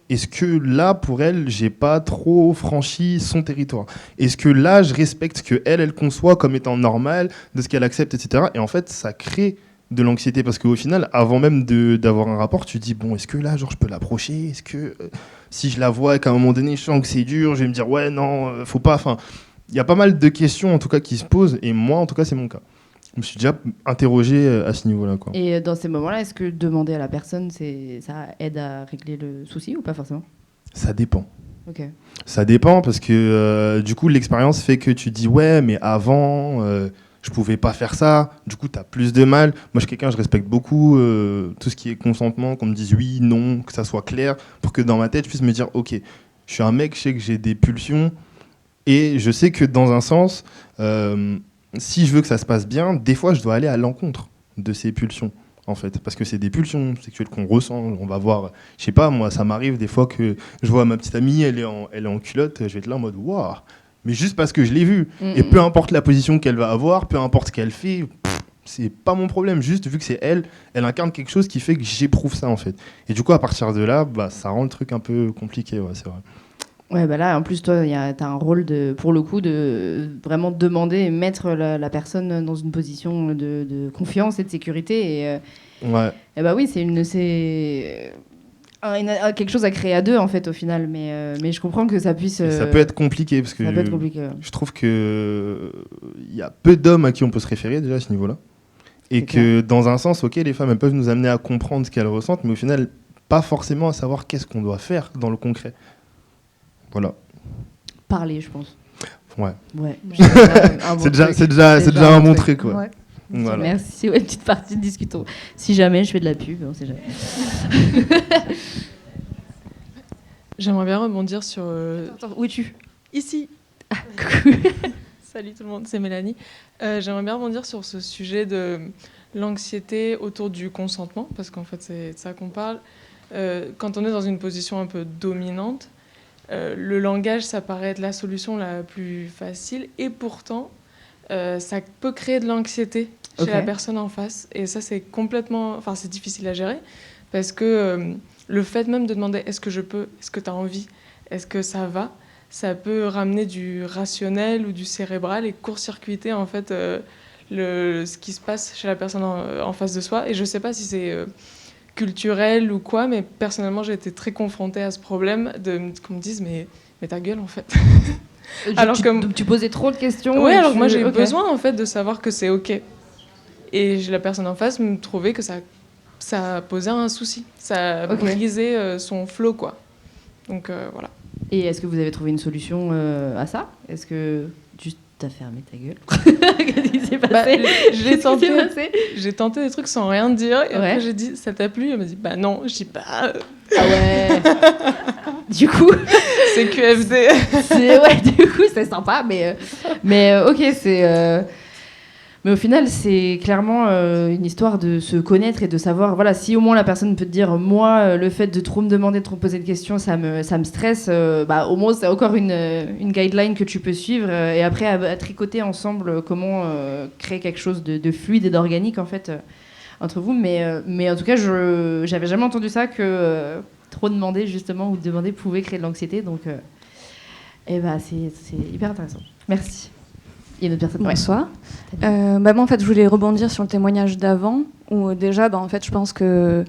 Est-ce que là, pour elle, j'ai pas trop franchi son territoire? Est-ce que là, je respecte ce que elle conçoit comme étant normal, de ce qu'elle accepte, etc. Et en fait, ça crée de l'anxiété parce qu'au final, avant même d'avoir un rapport, tu te dis bon, est-ce que là, genre, je peux l'approcher? Est-ce que si je la vois et qu'à un moment donné, je sens que c'est dur, je vais me dire ouais, non, faut pas. Enfin, il y a pas mal de questions en tout cas qui se posent et moi, en tout cas, c'est mon cas. Je me suis déjà interrogé à ce niveau-là, quoi. Et dans ces moments-là, est-ce que demander à la personne, ça aide à régler le souci ou pas forcément? Ça dépend. Ok. Ça dépend parce que du coup, l'expérience fait que tu dis ouais, mais avant, je pouvais pas faire ça. Du coup, tu as plus de mal. Moi, je suis quelqu'un, je respecte beaucoup tout ce qui est consentement, qu'on me dise oui, non, que ça soit clair, pour que dans ma tête, je puisse me dire ok, je suis un mec, je sais que j'ai des pulsions et je sais que dans un sens, si je veux que ça se passe bien, des fois, je dois aller à l'encontre de ces pulsions. En fait, parce que c'est des pulsions sexuelles qu'on ressent. On va voir, je sais pas, moi, ça m'arrive des fois que je vois ma petite amie, elle est en culotte, je vais être là en mode waouh, mais juste parce que je l'ai vue. Et peu importe la position qu'elle va avoir, peu importe ce qu'elle fait, c'est pas mon problème. Juste vu que c'est elle incarne quelque chose qui fait que j'éprouve ça en fait. Et du coup, à partir de là, ça rend le truc un peu compliqué, ouais, c'est vrai. Ouais, bah là, en plus, toi, t'as un rôle pour le coup, de vraiment demander et mettre la personne dans une position de confiance et de sécurité. Ouais. Et bah oui, c'est quelque chose à créer à deux, en fait, au final. Mais je comprends que ça puisse... Ça peut être compliqué, parce que ça peut être compliqué, ouais. Je trouve qu'il y a peu d'hommes à qui on peut se référer, déjà, à ce niveau-là. Et que, dans un sens, ok, les femmes, elles peuvent nous amener à comprendre ce qu'elles ressentent, mais au final, pas forcément à savoir qu'est-ce qu'on doit faire dans le concret. Voilà. Parler, je pense. Ouais. C'est déjà un bon truc, quoi. Ouais. Voilà. Merci, ouais, petite partie de discutons. Si jamais je fais de la pub, on sait jamais. J'aimerais bien rebondir sur... Attends, où es-tu? Ici. Ah, cool. Salut tout le monde, c'est Mélanie. J'aimerais bien rebondir sur ce sujet de l'anxiété autour du consentement, parce qu'en fait, c'est de ça qu'on parle. Quand on est dans une position un peu dominante, le langage, ça paraît être la solution la plus facile, et pourtant, ça peut créer de l'anxiété chez la personne en face. Et ça, c'est complètement... Enfin, c'est difficile à gérer, parce que le fait même de demander « est-ce que je peux ? Est-ce que tu as envie ? Est-ce que ça va ?» ça peut ramener du rationnel ou du cérébral et court-circuiter, en fait, ce qui se passe chez la personne en face de soi. Et je ne sais pas si c'est... culturel ou quoi, mais personnellement j'ai été très confrontée à ce problème qu'on me dise mais ta gueule en fait. Alors tu posais trop de questions. Oui, alors que moi j'ai besoin en fait de savoir que c'est ok. Et la personne en face me trouvait que ça posait un souci, ça brisait son flow quoi. Donc voilà. Et est-ce que vous avez trouvé une solution à ça? Est-ce que juste t'as fermé ta gueule? Qu'est-ce qui s'est passé? J'ai tenté des trucs sans rien dire et après j'ai dit ça t'a plu? Elle m'a dit bah non. Je dis bah ah ouais. Du coup c'est QFD. Du coup c'est sympa mais ok c'est mais au final c'est clairement une histoire de se connaître et de savoir voilà si au moins la personne peut te dire moi le fait de trop me demander de trop poser de questions ça me stresse au moins c'est encore une guideline que tu peux suivre et après à tricoter ensemble comment créer quelque chose de fluide et d'organique en fait entre vous mais en tout cas j'avais jamais entendu ça que trop demander justement ou demander pouvait créer de l'anxiété donc c'est hyper intéressant. Merci. Il y a une autre personne. Bonsoir. Moi, en fait, je voulais rebondir sur le témoignage d'avant, où déjà, en fait, je pense que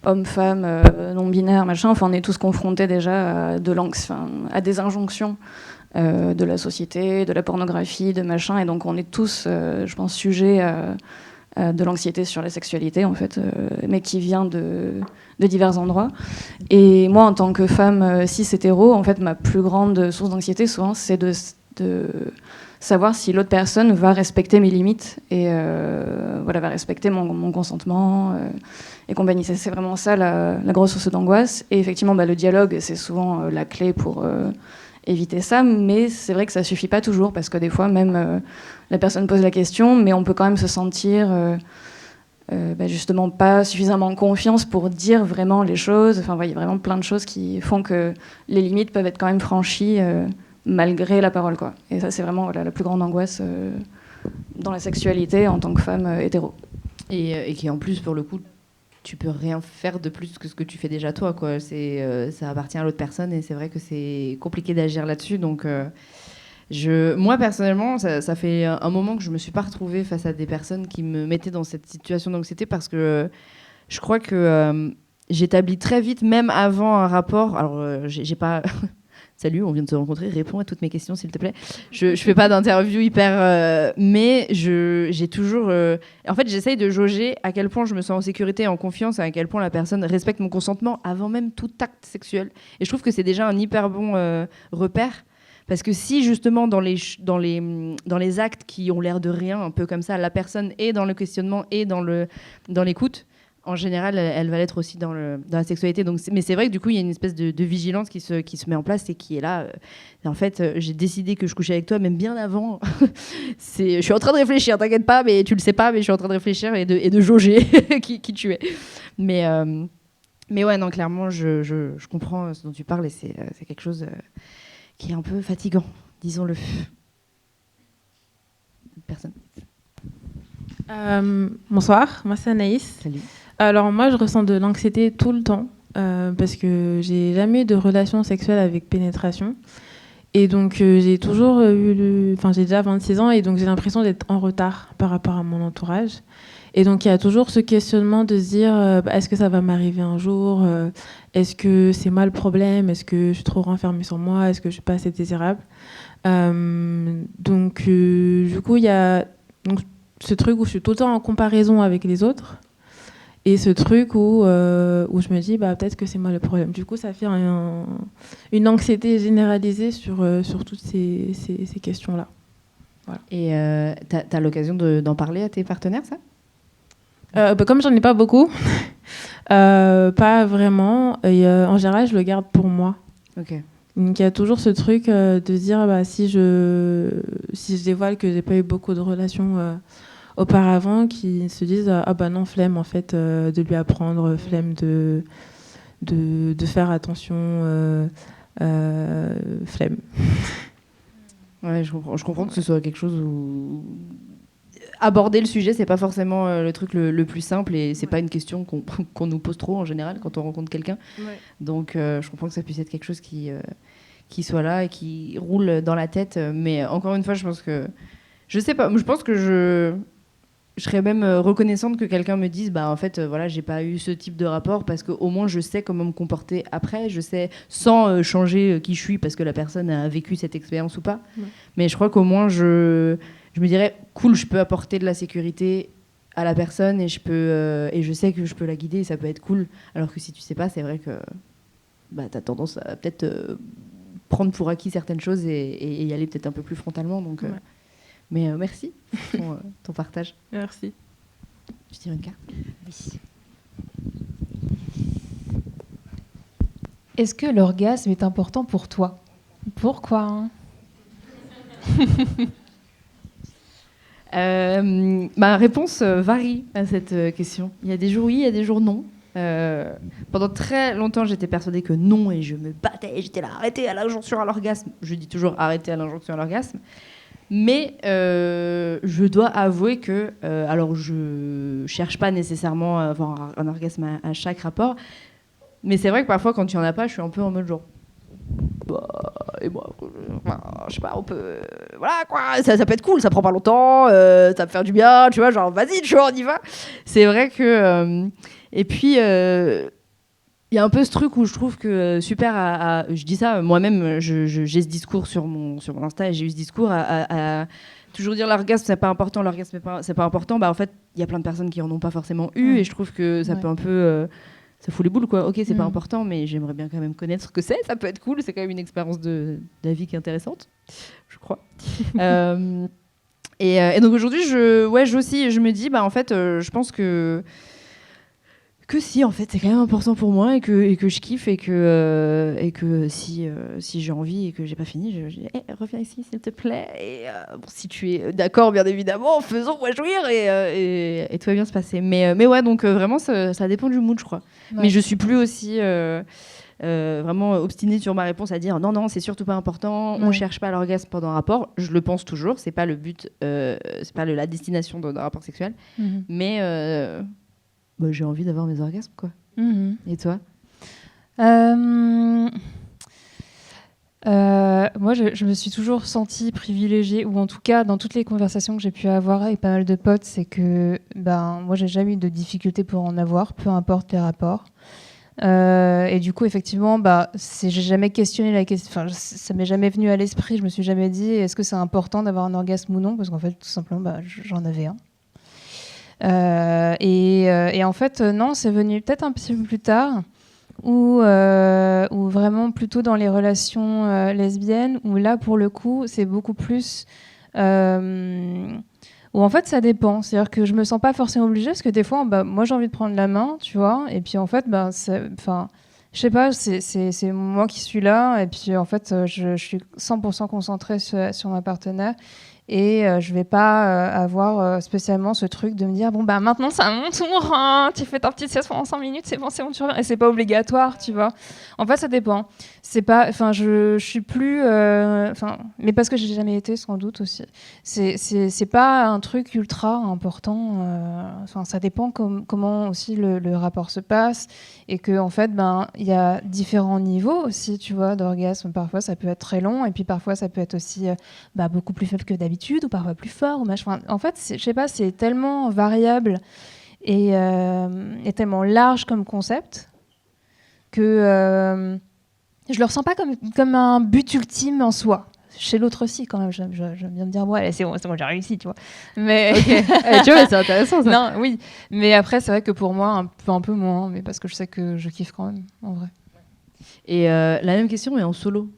hommes, femmes, non-binaires, machin, on est tous confrontés déjà à des injonctions de la société, de la pornographie, de machin, et donc on est tous, je pense, sujets à de l'anxiété sur la sexualité, en fait, mais qui vient de divers endroits. Et moi, en tant que femme cis-hétéro, en fait, ma plus grande source d'anxiété, souvent, c'est de savoir si l'autre personne va respecter mes limites et va respecter mon consentement et compagnie. C'est vraiment ça la grosse source d'angoisse. Et effectivement, le dialogue, c'est souvent la clé pour éviter ça, mais c'est vrai que ça suffit pas toujours parce que des fois, même la personne pose la question, mais on peut quand même se sentir justement pas suffisamment en confiance pour dire vraiment les choses. Enfin, il y a vraiment plein de choses qui font que les limites peuvent être quand même franchies malgré la parole, quoi. Et ça, c'est vraiment la plus grande angoisse dans la sexualité en tant que femme hétéro. Et qui, en plus, pour le coup, tu peux rien faire de plus que ce que tu fais déjà toi, quoi. Ça appartient à l'autre personne et c'est vrai que c'est compliqué d'agir là-dessus. Donc, moi, personnellement, ça fait un moment que je me suis pas retrouvée face à des personnes qui me mettaient dans cette situation d'anxiété parce que je crois que j'établis très vite, même avant un rapport. Alors, j'ai pas. Salut, on vient de se rencontrer, réponds à toutes mes questions s'il te plaît. Je fais pas d'interview hyper... mais j'ai toujours... En fait, j'essaye de jauger à quel point je me sens en sécurité, en confiance, et à quel point la personne respecte mon consentement avant même tout acte sexuel. Et je trouve que c'est déjà un hyper bon repère. Parce que si justement dans les actes qui ont l'air de rien, un peu comme ça, la personne est dans le questionnement et dans l'écoute, en général, elle va l'être aussi dans la sexualité. Donc, mais c'est vrai que du coup, il y a une espèce de vigilance qui se met en place et qui est là. En fait, j'ai décidé que je couchais avec toi, même bien avant. Je suis en train de réfléchir, t'inquiète pas, mais tu le sais pas, mais je suis en train de réfléchir et de jauger qui tu es. Mais ouais, non, clairement, je comprends ce dont tu parles et c'est quelque chose qui est un peu fatigant, disons-le. Personne. Bonsoir, moi c'est Anaïs. Salut. Alors moi je ressens de l'anxiété tout le temps parce que j'ai jamais eu de relation sexuelle avec pénétration et donc j'ai toujours j'ai déjà 26 ans et donc j'ai l'impression d'être en retard par rapport à mon entourage et donc il y a toujours ce questionnement de se dire est-ce que ça va m'arriver un jour, est-ce que c'est moi le problème, est-ce que je suis trop renfermée sur moi, est-ce que je suis pas assez désirable, donc du coup il y a ce truc où je suis tout le temps en comparaison avec les autres et ce truc où je me dis peut-être que c'est moi le problème. Du coup, ça fait une anxiété généralisée sur toutes ces questions-là. Voilà. Et t'as l'occasion d'en parler à tes partenaires, ça comme j'en ai pas beaucoup, pas vraiment. Et, en général, je le garde pour moi. Ok. Donc il y a toujours ce truc de dire si je dévoile que j'ai pas eu beaucoup de relations auparavant, qui se disent non, flemme en fait de lui apprendre, flemme de faire attention, flemme. Ouais, je comprends que ce soit quelque chose où aborder le sujet, c'est pas forcément le truc le plus simple et c'est pas une question qu'on nous pose trop en général quand on rencontre quelqu'un. Ouais. Donc je comprends que ça puisse être quelque chose qui soit là et qui roule dans la tête. Mais encore une fois, je pense que je sais pas. Je pense que je serais même reconnaissante que quelqu'un me dise en fait voilà, j'ai pas eu ce type de rapport parce qu'au moins je sais comment me comporter après, je sais sans changer qui je suis parce que la personne a vécu cette expérience ou pas. Ouais. Mais je crois qu'au moins je me dirais cool, je peux apporter de la sécurité à la personne et je sais que je peux la guider et ça peut être cool. Alors que si tu sais pas, c'est vrai que t'as tendance à peut-être prendre pour acquis certaines choses et y aller peut-être un peu plus frontalement. Donc ouais. Mais merci pour ton partage. Merci. Je tire une carte. Oui. Est-ce que l'orgasme est important pour toi ? Pourquoi Ma réponse varie à cette question. Il y a des jours oui, il y a des jours non. Pendant très longtemps, j'étais persuadée que non et je me battais. J'étais là, arrêtez à l'injonction à l'orgasme. Je dis toujours arrêtez à l'injonction à l'orgasme. Mais je dois avouer que, alors je cherche pas nécessairement à avoir un orgasme à chaque rapport, mais c'est vrai que parfois quand il y en a pas, je suis un peu en mode genre, et moi, je sais pas, on peut, voilà quoi, ça peut être cool, ça prend pas longtemps, ça va me faire du bien, tu vois, genre vas-y, tu vois, on y va. C'est vrai que, et puis. Il y a un peu ce truc où je trouve que super je dis ça moi-même, j'ai ce discours sur mon Insta et j'ai eu ce discours à toujours dire l'orgasme c'est pas important, l'orgasme c'est pas important. En fait il y a plein de personnes qui en ont pas forcément eu et je trouve que ça peut un peu ça fout les boules quoi. Ok, c'est pas important mais j'aimerais bien quand même connaître ce que c'est, ça peut être cool, c'est quand même une expérience de la vie qui est intéressante, je crois. Et donc aujourd'hui je me dis en fait je pense que si en fait c'est quand même important pour moi et que je kiffe et que si j'ai envie et que j'ai pas fini, je dis reviens ici s'il te plaît et si tu es d'accord bien évidemment, faisons-moi jouir et tout va bien se passer. Mais ouais, donc vraiment ça dépend du mood je crois. Ouais. Mais je suis plus aussi vraiment obstinée sur ma réponse à dire non c'est surtout pas important, on cherche pas l'orgasme pendant un rapport. Je le pense toujours, c'est pas le but, c'est pas la destination d'un rapport sexuel, mais j'ai envie d'avoir mes orgasmes, quoi. Et toi? Moi, je me suis toujours sentie privilégiée, ou en tout cas, dans toutes les conversations que j'ai pu avoir avec pas mal de potes, c'est que moi, j'ai jamais eu de difficulté pour en avoir, peu importe les rapports. Et du coup, effectivement, j'ai jamais questionné la question. Enfin, ça m'est jamais venu à l'esprit. Je me suis jamais dit, est-ce que c'est important d'avoir un orgasme ou non? Parce qu'en fait, tout simplement, j'en avais un. Et en fait, non, c'est venu peut-être un petit peu plus tard, ou vraiment plutôt dans les relations lesbiennes, où là, pour le coup, c'est beaucoup plus... où en fait, ça dépend. C'est-à-dire que je me sens pas forcément obligée, parce que des fois, moi, j'ai envie de prendre la main, tu vois, et puis en fait, je sais pas, c'est moi qui suis là, et puis en fait, je suis 100% concentrée sur ma partenaire. Et je vais pas avoir spécialement ce truc de me dire maintenant c'est à mon tour, hein, tu fais ta petite sieste pendant 5 minutes, c'est bon, tu reviens. Et c'est pas obligatoire, tu vois. En fait, ça dépend. C'est pas, je suis plus, mais parce que j'ai jamais été, sans doute aussi. C'est pas un truc ultra important. Ça dépend comment aussi le rapport se passe, et que en fait, il y a différents niveaux aussi, tu vois, d'orgasme. Parfois, ça peut être très long, et puis parfois, ça peut être aussi beaucoup plus faible que d'habitude, ou parfois plus fort, ou machin. En fait, je sais pas, c'est tellement variable et tellement large comme concept que je le ressens pas comme un but ultime en soi. Chez l'autre aussi, quand même, j'aime bien me dire, allez, c'est bon, j'ai réussi, tu vois. Mais okay. Tu vois, c'est intéressant, ça. Non, oui. Mais après, c'est vrai que pour moi, un peu moins, mais parce que je sais que je kiffe quand même, en vrai. Et la même question, mais en solo.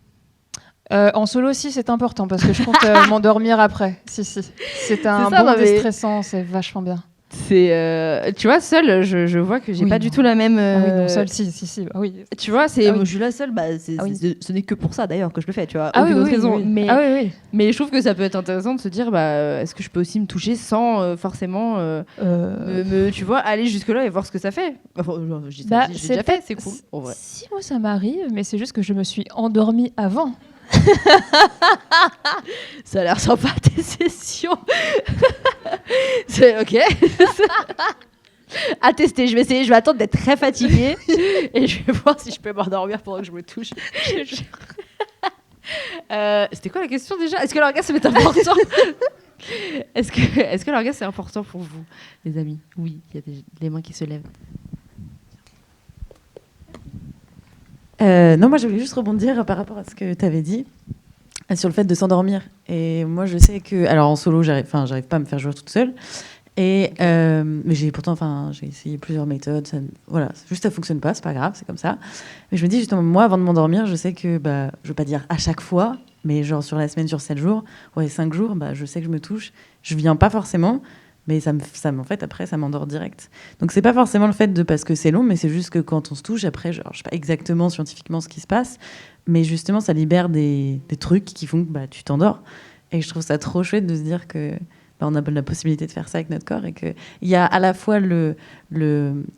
En solo aussi, c'est important parce que je compte m'endormir après. Si. C'est un bon déstressant, c'est vachement bien. Tu vois, seule, je vois que j'ai pas du tout la même. Ah oui, non, seule, si. Oui. Tu vois, je suis la seule. Ce n'est que pour ça d'ailleurs que je le fais, tu vois. Ah aucune autre raison. Oui. Mais je trouve que ça peut être intéressant de se dire, est-ce que je peux aussi me toucher sans forcément, tu vois, aller jusque là et voir ce que ça fait. Enfin, j'ai déjà fait, c'est cool. En vrai. Si, moi ça m'arrive, mais c'est juste que je me suis endormie avant. Ça a l'air sympa tes sessions. C'est ok. À tester, je vais essayer, je vais attendre d'être très fatiguée et je vais voir si je peux m'endormir pendant que je me touche. C'était quoi la question déjà? Est-ce que l'orgasme est important? Est-ce que l'orgasme est important pour vous, les amis? Oui, il y a des mains qui se lèvent. Non, moi je voulais juste rebondir par rapport à ce que tu avais dit sur le fait de s'endormir. Et moi je sais que, alors en solo, j'arrive pas à me faire jouer toute seule. Et mais j'ai essayé plusieurs méthodes. Juste ça fonctionne pas, c'est pas grave, c'est comme ça. Mais je me dis justement, moi avant de m'endormir, je sais que, je veux pas dire à chaque fois, mais genre sur la semaine, sur 7 jours, 5 jours, je sais que je me touche. Je viens pas forcément. Mais en fait, après, ça m'endort direct. Donc, c'est pas forcément le fait parce que c'est long, mais c'est juste que quand on se touche, après, je sais pas exactement scientifiquement ce qui se passe, mais justement, ça libère des trucs qui font que tu t'endors. Et je trouve ça trop chouette de se dire que on a la possibilité de faire ça avec notre corps, et qu'il y a à la fois le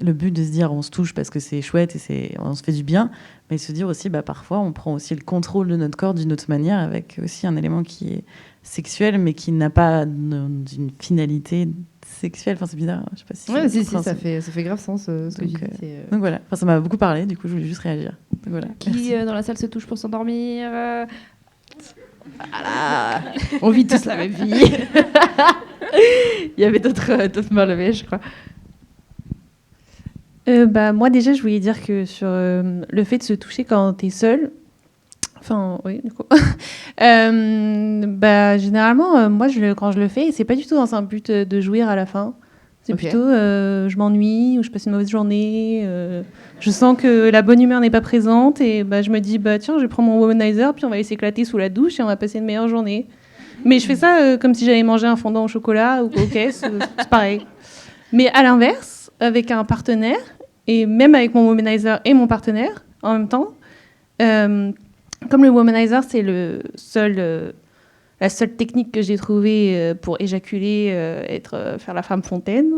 but de se dire on se touche parce que c'est chouette et on se fait du bien, mais se dire aussi, parfois, on prend aussi le contrôle de notre corps d'une autre manière, avec aussi un élément qui est sexuel, mais qui n'a pas une finalité sexuelle. Enfin, c'est bizarre, je sais pas si... Ouais, si, ça fait grave sens, ce que tu dis. Donc voilà, ça m'a beaucoup parlé, du coup, je voulais juste réagir. Donc, voilà. Qui, dans la salle, se touche pour s'endormir Voilà. On vit tous la même vie. Il y avait d'autres mains levées, je crois. Moi, déjà, je voulais dire que sur le fait de se toucher quand t'es seule, enfin, oui, du coup. Généralement, moi, quand je le fais, c'est pas du tout dans un but de jouir à la fin. C'est plutôt, je m'ennuie, ou je passe une mauvaise journée, je sens que la bonne humeur n'est pas présente, et je me dis, tiens, je prends mon womanizer, puis on va aller s'éclater sous la douche, et on va passer une meilleure journée. Mais je fais ça comme si j'allais manger un fondant au chocolat, ou c'est pareil. Mais à l'inverse, avec un partenaire, et même avec mon womanizer et mon partenaire, en même temps, comme le womanizer, c'est la seule technique que j'ai trouvée pour éjaculer, faire la femme fontaine.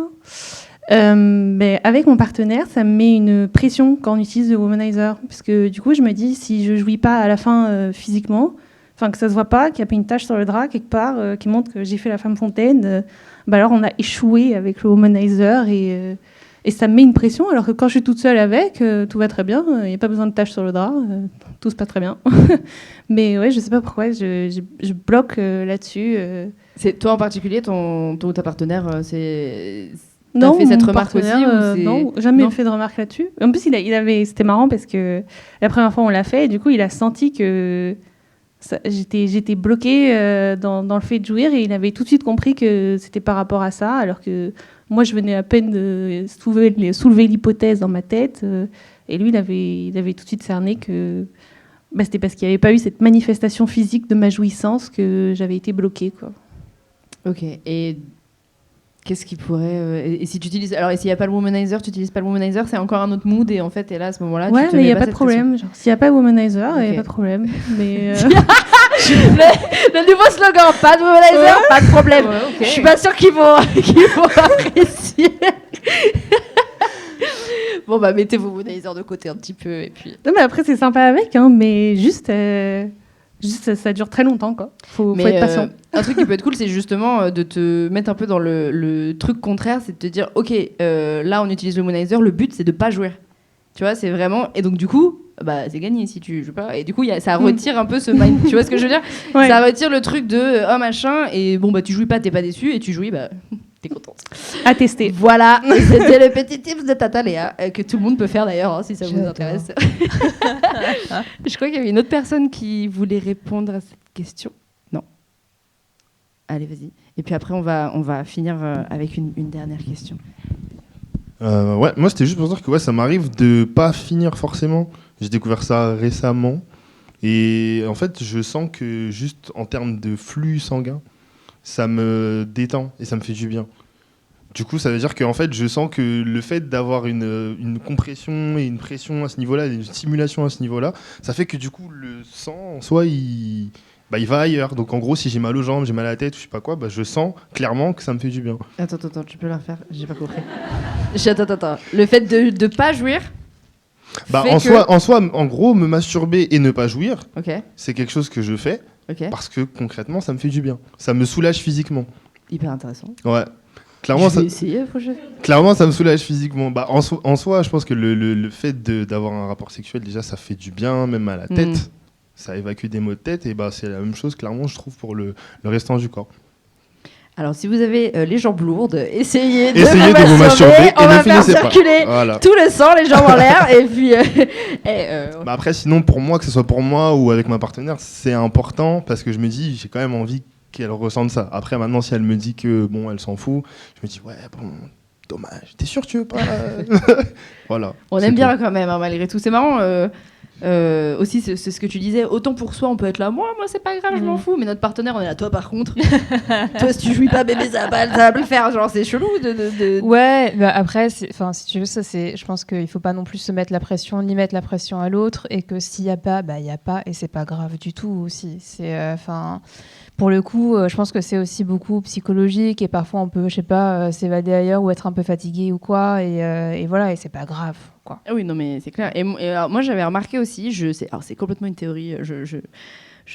Mais avec mon partenaire, ça me met une pression quand on utilise le womanizer. Parce que du coup, je me dis, si je jouis pas à la fin physiquement, que ça se voit pas, qu'il n'y a pas une tache sur le drap quelque part qui montre que j'ai fait la femme fontaine, alors on a échoué avec le womanizer. Et ça me met une pression, alors que quand je suis toute seule avec, tout va très bien. Il n'y a pas besoin de taches sur le drap. Tout se passe très bien. Mais ouais, je ne sais pas pourquoi je bloque là-dessus. C'est toi en particulier, ta partenaire, c'est... Non, t'as fait cette mon remarque aussi partenaire, ou c'est... non, jamais fait de remarque là-dessus. En plus, c'était marrant parce que la première fois on l'a fait, et du coup, il a senti que j'étais bloquée dans le fait de jouir, et il avait tout de suite compris que c'était par rapport à ça, alors que moi, je venais à peine de soulever l'hypothèse dans ma tête, et lui, il avait tout de suite cerné que c'était parce qu'il n'y avait pas eu cette manifestation physique de ma jouissance que j'avais été bloquée, quoi. Ok, et qu'est-ce qui pourrait... et si tu utilises... Alors, et s'il n'y a pas le womanizer, tu n'utilises pas le womanizer, c'est encore un autre mood, et en fait, et là, à ce moment-là, ouais, tu te mais il mets n'y a pas de cette problème. Genre, s'il n'y a pas de womanizer, il n'y a Ok. pas de problème. Mais le nouveau slogan, pas de womanizer, pas de problème. Ouais, ok. Je suis pas sûre qu'ils vont apprécier. Bon, bah, mettez vos womanizers de côté un petit peu, et puis... non, mais après, c'est sympa avec, hein, mais juste ça dure très longtemps, quoi. Faut être patient. Un truc qui peut être cool, c'est justement de te mettre un peu dans le truc contraire, c'est de te dire, ok, là on utilise le womanizer, le but c'est de pas jouer. Tu vois, c'est vraiment... Et donc du coup, bah, c'est gagné si tu joues pas. Et du coup, ça retire un peu ce mind. Tu vois ce que je veux dire? Ouais. Ça retire le truc de, oh machin, et bon, bah tu jouis pas, t'es pas déçu, et tu jouis, bah... T'es contente. À tester. Voilà, et c'était le petit tips de Tata Léa, que tout le monde peut faire d'ailleurs, hein, si ça vous intéresse. Je crois qu'il y avait une autre personne qui voulait répondre à cette question. Non. Allez, vas-y. Et puis après, on va finir avec une dernière question. Ouais, moi c'était juste pour dire que ouais, ça m'arrive de pas finir forcément. J'ai découvert ça récemment. Et en fait, je sens que juste en termes de flux sanguin, ça me détend et ça me fait du bien. Du coup, ça veut dire que en fait, je sens que le fait d'avoir une compression et une pression à ce niveau-là, une stimulation à ce niveau-là, ça fait que du coup, le sang en soi, il va ailleurs. Donc en gros, si j'ai mal aux jambes, j'ai mal à la tête, ou je sais pas quoi, je sens clairement que ça me fait du bien. Attends, tu peux la refaire? J'ai pas compris. Attends. Le fait de pas jouir. En soi, en gros, me masturber et ne pas jouir, Ok. c'est quelque chose que je fais. Ok. Parce que concrètement, ça me fait du bien. Ça me soulage physiquement. Hyper intéressant. Ouais. Clairement, je vais essayer la prochaine. Clairement, ça me soulage physiquement. En soi, je pense que le fait d'avoir un rapport sexuel, déjà, ça fait du bien, même à la tête. Ça évacue des maux de tête. Et c'est la même chose, clairement, je trouve, pour le restant du corps. Alors, si vous avez les jambes lourdes, essayez de vous masturber on et va ne faire finissez pas. circuler Voilà. tout le sang, les jambes en l'air, et puis... Après, sinon, pour moi, que ce soit pour moi ou avec ma partenaire, c'est important parce que je me dis, j'ai quand même envie qu'elle ressente ça. Après, maintenant, si elle me dit que, bon, elle s'en fout, je me dis, ouais, bon, dommage. T'es sûr que tu veux pas Voilà. On aime bien quand même, hein, malgré tout. C'est marrant... aussi, c'est ce que tu disais. Autant pour soi, on peut être là, moi c'est pas grave, je m'en fous. Mais notre partenaire, on est là, toi par contre, toi si tu jouis pas, bébé, ça va pas le faire. Genre, c'est chelou. Ouais, bah après, si tu veux, je pense qu'il faut pas non plus se mettre la pression, ni mettre la pression à l'autre, et que s'il y a pas, il y a pas, et c'est pas grave du tout aussi. C'est, pour le coup, je pense que c'est aussi beaucoup psychologique, et parfois on peut, je sais pas, s'évader ailleurs ou être un peu fatigué ou quoi, et voilà, et c'est pas grave. Quoi. Ah oui, non, mais c'est clair. Et alors, moi, j'avais remarqué aussi, alors c'est complètement une théorie, je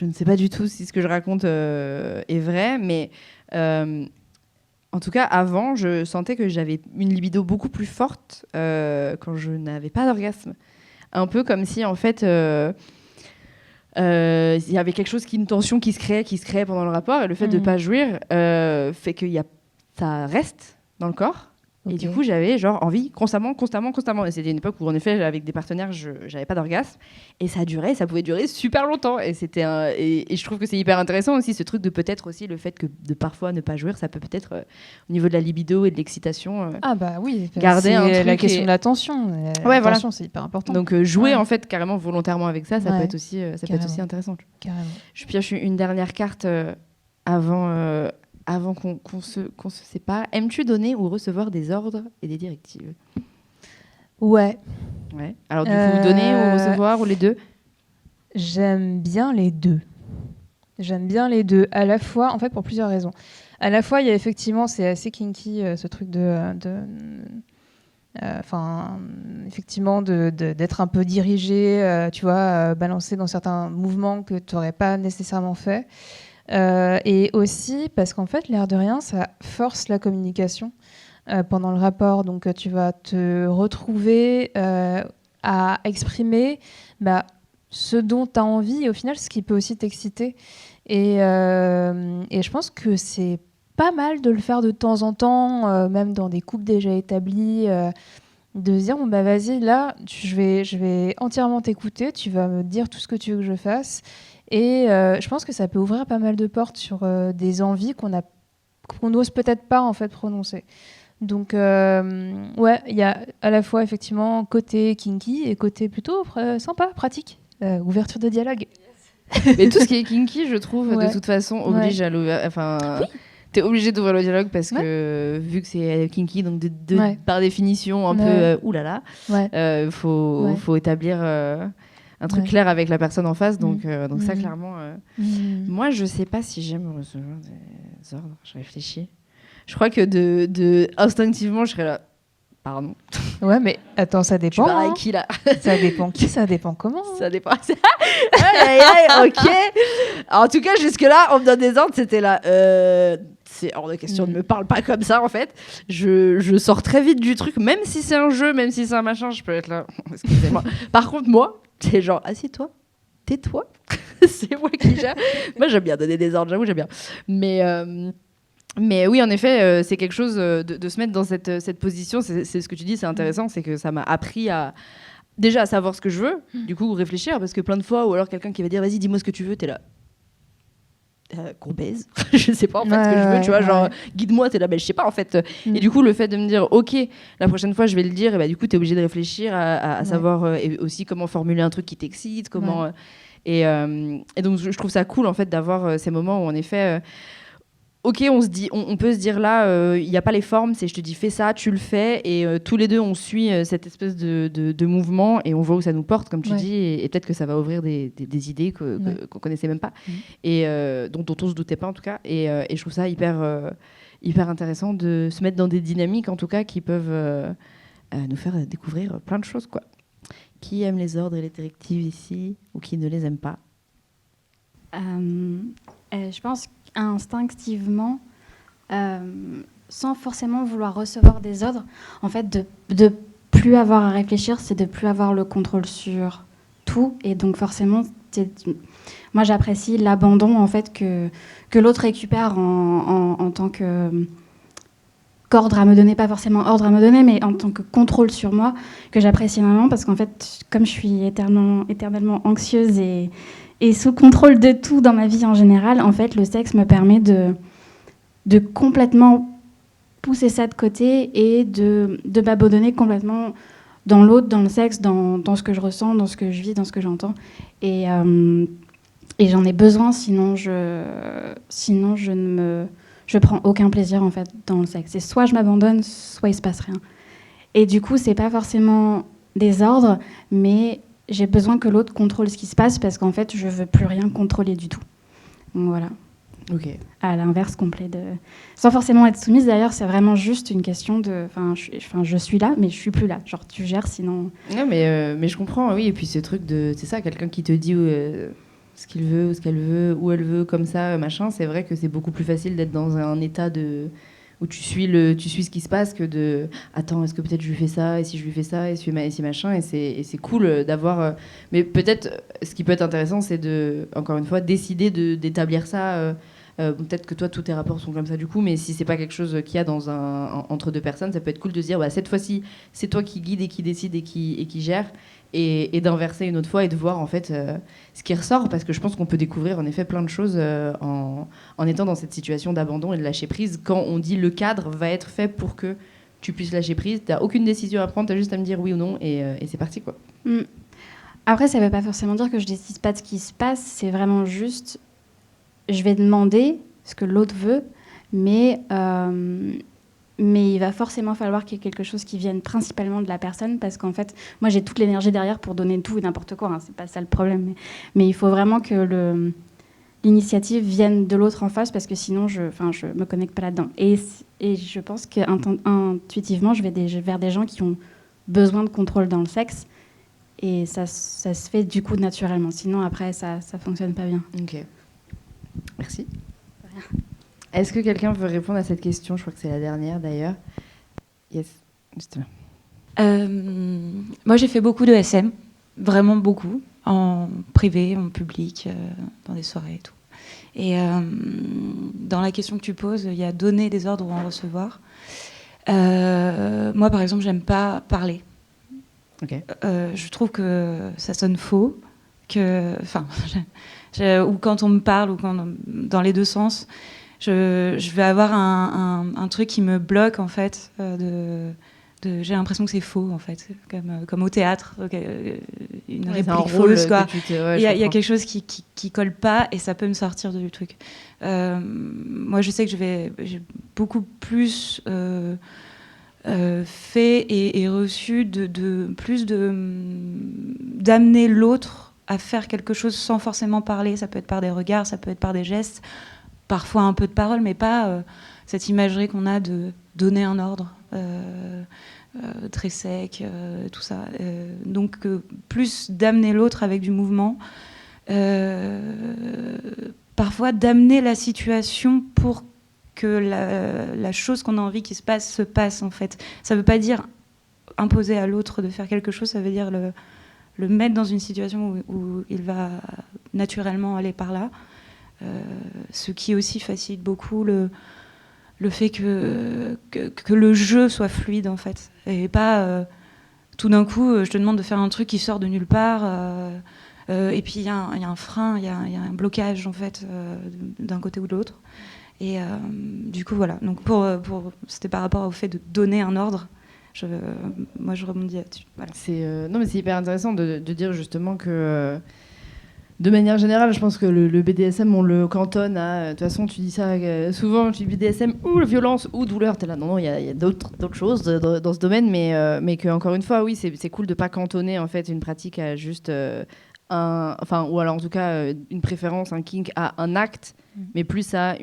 ne sais pas du tout si ce que je raconte est vrai, mais en tout cas, avant, je sentais que j'avais une libido beaucoup plus forte quand je n'avais pas d'orgasme. Un peu comme si, en fait, il y avait quelque chose, une tension qui se créait pendant le rapport, et le fait de ne pas jouir fait que ça reste dans le corps. Et du coup, j'avais genre envie constamment. Et c'était une époque où, en effet, avec des partenaires, j'avais pas d'orgasme. Et ça pouvait durer super longtemps. Et et je trouve que c'est hyper intéressant aussi, ce truc de peut-être aussi le fait que de parfois ne pas jouir, ça peut peut-être, au niveau de la libido et de l'excitation, ah bah oui, garder un truc. La question de l'attention. Ouais, voilà. Voilà. C'est hyper important. Donc jouer en fait carrément volontairement avec ça, ça peut être aussi, intéressant. Carrément. Je pioche une dernière carte avant qu'on se sépare. Aimes-tu donner ou recevoir des ordres et des directives? Ouais. Alors du coup, donner ou recevoir, ou les deux? J'aime bien les deux. À la fois, en fait, pour plusieurs raisons. À la fois, il y a effectivement, c'est assez kinky, ce truc effectivement, d'être un peu dirigé, tu vois, balancé dans certains mouvements que tu n'aurais pas nécessairement fait. Et aussi parce qu'en fait, l'air de rien, ça force la communication. pendant le rapport. Donc, tu vas te retrouver à exprimer ce dont tu as envie et au final, ce qui peut aussi t'exciter. Et je pense que c'est pas mal de le faire de temps en temps, même dans des couples déjà établis, de se dire, vas-y, là, je vais entièrement t'écouter, tu vas me dire tout ce que tu veux que je fasse. Et je pense que ça peut ouvrir pas mal de portes sur des envies qu'on n'ose peut-être pas en fait prononcer. Donc, il y a à la fois effectivement côté kinky et côté plutôt sympa, pratique, ouverture de dialogue. Mais tout ce qui est kinky, je trouve, de toute façon, oblige à l'ouvrir. Enfin, t'es obligé d'ouvrir le dialogue parce que vu que c'est kinky, donc par définition un peu oulala, faut établir un truc clair avec la personne en face. Donc ça, clairement, moi, je sais pas si j'aime recevoir des ordres. Je réfléchis. Je crois que instinctivement, je serais là. Pardon. Ouais, mais attends, ça dépend. Tu parles avec qui là? Ça dépend qui, ça dépend comment. Ça dépend. Ok. Alors, en tout cas, jusque-là, on me donne des ordres, c'était là. C'est hors de question, ne me parle pas comme ça en fait. Je sors très vite du truc, même si c'est un jeu, même si c'est un machin, je peux être là. Excusez-moi. Par contre, moi, c'est genre, assieds-toi, tais-toi. C'est moi qui gère. Moi, j'aime bien donner des ordres, j'avoue, j'aime bien. Mais oui, en effet, c'est quelque chose de se mettre dans cette position. C'est ce que tu dis, c'est intéressant, c'est que ça m'a appris déjà à savoir ce que je veux, du coup réfléchir, parce que plein de fois, ou alors quelqu'un qui va dire vas-y, dis-moi ce que tu veux, t'es là. Qu'on baise, je sais pas en fait ce que je veux, tu vois, genre guide-moi, t'es là, je sais pas en fait. Et du coup, le fait de me dire ok, la prochaine fois je vais le dire, et du coup, t'es obligé de réfléchir à savoir et aussi comment formuler un truc qui t'excite, comment. Et donc, je trouve ça cool en fait d'avoir ces moments où en effet. Ok, on peut se dire là, il n'y a pas les formes, c'est je te dis fais ça, tu le fais, et tous les deux on suit cette espèce de mouvement et on voit où ça nous porte, comme tu dis, et peut-être que ça va ouvrir des idées qu'on connaissait même pas, et dont on se doutait pas en tout cas, et je trouve ça hyper intéressant de se mettre dans des dynamiques en tout cas qui peuvent nous faire découvrir plein de choses quoi. Qui aime les ordres et les directives ici, ou qui ne les aime pas? Je pense instinctivement, sans forcément vouloir recevoir des ordres, en fait, de plus avoir à réfléchir, c'est de plus avoir le contrôle sur tout, et donc forcément, moi j'apprécie l'abandon en fait que l'autre récupère en tant que qu'ordre à me donner, pas forcément ordre à me donner, mais en tant que contrôle sur moi, que j'apprécie énormément, parce qu'en fait, comme je suis éternellement anxieuse et sous contrôle de tout dans ma vie en général, en fait, le sexe me permet de complètement pousser ça de côté et de m'abandonner complètement dans l'autre, dans le sexe, dans ce que je ressens, dans ce que je vis, dans ce que j'entends. Et j'en ai besoin, sinon je prends aucun plaisir en fait dans le sexe. Et soit je m'abandonne, soit il se passe rien. Et du coup, c'est pas forcément des ordres, mais j'ai besoin que l'autre contrôle ce qui se passe parce qu'en fait, je veux plus rien contrôler du tout. Donc voilà. Ok. À l'inverse complet sans forcément être soumise. D'ailleurs, c'est vraiment juste une question de. Je suis là, mais je suis plus là. Genre, tu gères, sinon. Non, mais je comprends. Oui, et puis ce truc c'est ça, quelqu'un qui te dit ce qu'il veut, ce qu'elle veut, où elle veut, comme ça, machin. C'est vrai que c'est beaucoup plus facile d'être dans un état où tu suis ce qui se passe que de attends, est-ce que peut-être je lui fais ça, et si je lui fais ça, et si machin, et c'est cool d'avoir mais peut-être ce qui peut être intéressant, c'est de, encore une fois, décider d'établir ça. Peut-être que toi tous tes rapports sont comme ça du coup, mais si c'est pas quelque chose qu'il y a entre deux personnes, ça peut être cool de se dire cette fois-ci c'est toi qui guide et qui décide et qui gère, et d'inverser une autre fois et de voir en fait ce qui ressort, parce que je pense qu'on peut découvrir en effet plein de choses en étant dans cette situation d'abandon et de lâcher prise, quand on dit le cadre va être fait pour que tu puisses lâcher prise, t'as aucune décision à prendre, t'as juste à me dire oui ou non, et c'est parti quoi. Après, ça veut pas forcément dire que je décide pas de ce qui se passe, c'est vraiment juste je vais demander ce que l'autre veut, mais il va forcément falloir qu'il y ait quelque chose qui vienne principalement de la personne, parce qu'en fait, moi, j'ai toute l'énergie derrière pour donner tout et n'importe quoi, hein, c'est pas ça le problème. Mais il faut vraiment que l'initiative vienne de l'autre en face, parce que sinon, je me connecte pas là-dedans. Et je pense qu'intuitivement, je vais vers des gens qui ont besoin de contrôle dans le sexe, et ça se fait du coup naturellement. Sinon, après, ça fonctionne pas bien. Ok. Merci. Est-ce que quelqu'un veut répondre à cette question? Je crois que c'est la dernière d'ailleurs. Yes, justement. Moi, j'ai fait beaucoup de SM, vraiment beaucoup, en privé, en public, dans des soirées et tout. Et dans la question que tu poses, il y a donner des ordres ou en recevoir. Moi, par exemple, j'aime pas parler. Okay. Je trouve que ça sonne faux, ou quand on me parle, ou dans les deux sens, je vais avoir un truc qui me bloque en fait. J'ai l'impression que c'est faux en fait, comme au théâtre, une réplique fausse quoi. Il y a quelque chose qui colle pas et ça peut me sortir du truc. Moi, je sais que j'ai beaucoup plus fait et reçu d'amener l'autre à faire quelque chose sans forcément parler. Ça peut être par des regards, ça peut être par des gestes, parfois un peu de parole, mais pas cette imagerie qu'on a de donner un ordre. Très sec, tout ça. Donc, plus d'amener l'autre avec du mouvement, parfois d'amener la situation pour que la chose qu'on a envie qu'il se passe, en fait. Ça ne veut pas dire imposer à l'autre de faire quelque chose, ça veut dire le mettre dans une situation où il va naturellement aller par là, ce qui aussi facilite beaucoup le fait que le jeu soit fluide en fait, et pas tout d'un coup je te demande de faire un truc qui sort de nulle part et puis il y a un frein, il y a un blocage en fait d'un côté ou de l'autre, et du coup voilà, donc c'était par rapport au fait de donner un ordre. Moi je rebondis là-dessus. Voilà. Non mais c'est hyper intéressant de dire justement que de manière générale, je pense que le BDSM, on le cantonne à... De toute façon, tu dis ça souvent, tu dis BDSM ou violence ou douleur. T'es là, non, il y a d'autres choses dans ce domaine, mais que, encore une fois, oui, c'est cool de pas cantonner en fait une pratique à juste ou alors en tout cas une préférence, un kink à un acte, mais plus à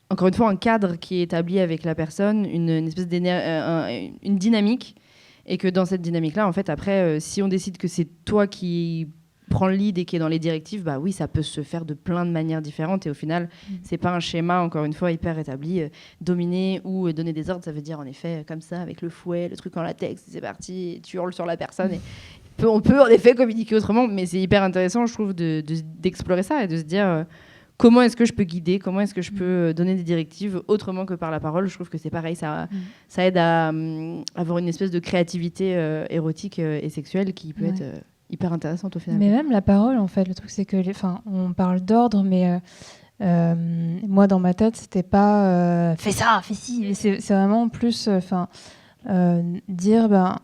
encore une fois, un cadre qui est établi avec la personne, une espèce une dynamique, et que dans cette dynamique-là, en fait, après, si on décide que c'est toi qui prend le lead et qui est dans les directives, bah oui, ça peut se faire de plein de manières différentes, et au final, c'est pas un schéma, encore une fois, hyper établi. Dominer ou donner des ordres, ça veut dire en effet comme ça, avec le fouet, le truc en latex, c'est parti, tu hurles sur la personne. Et on peut en effet communiquer autrement, mais c'est hyper intéressant, je trouve, d'explorer ça et de se dire comment est-ce que je peux guider, comment est-ce que je peux donner des directives autrement que par la parole. Je trouve que c'est pareil, ça aide à avoir une espèce de créativité érotique et sexuelle qui peut être hyper intéressante au final. Mais même la parole, en fait, le truc c'est que, on parle d'ordre, mais moi dans ma tête c'était pas fais ça, fais ci. C'est vraiment plus, dire,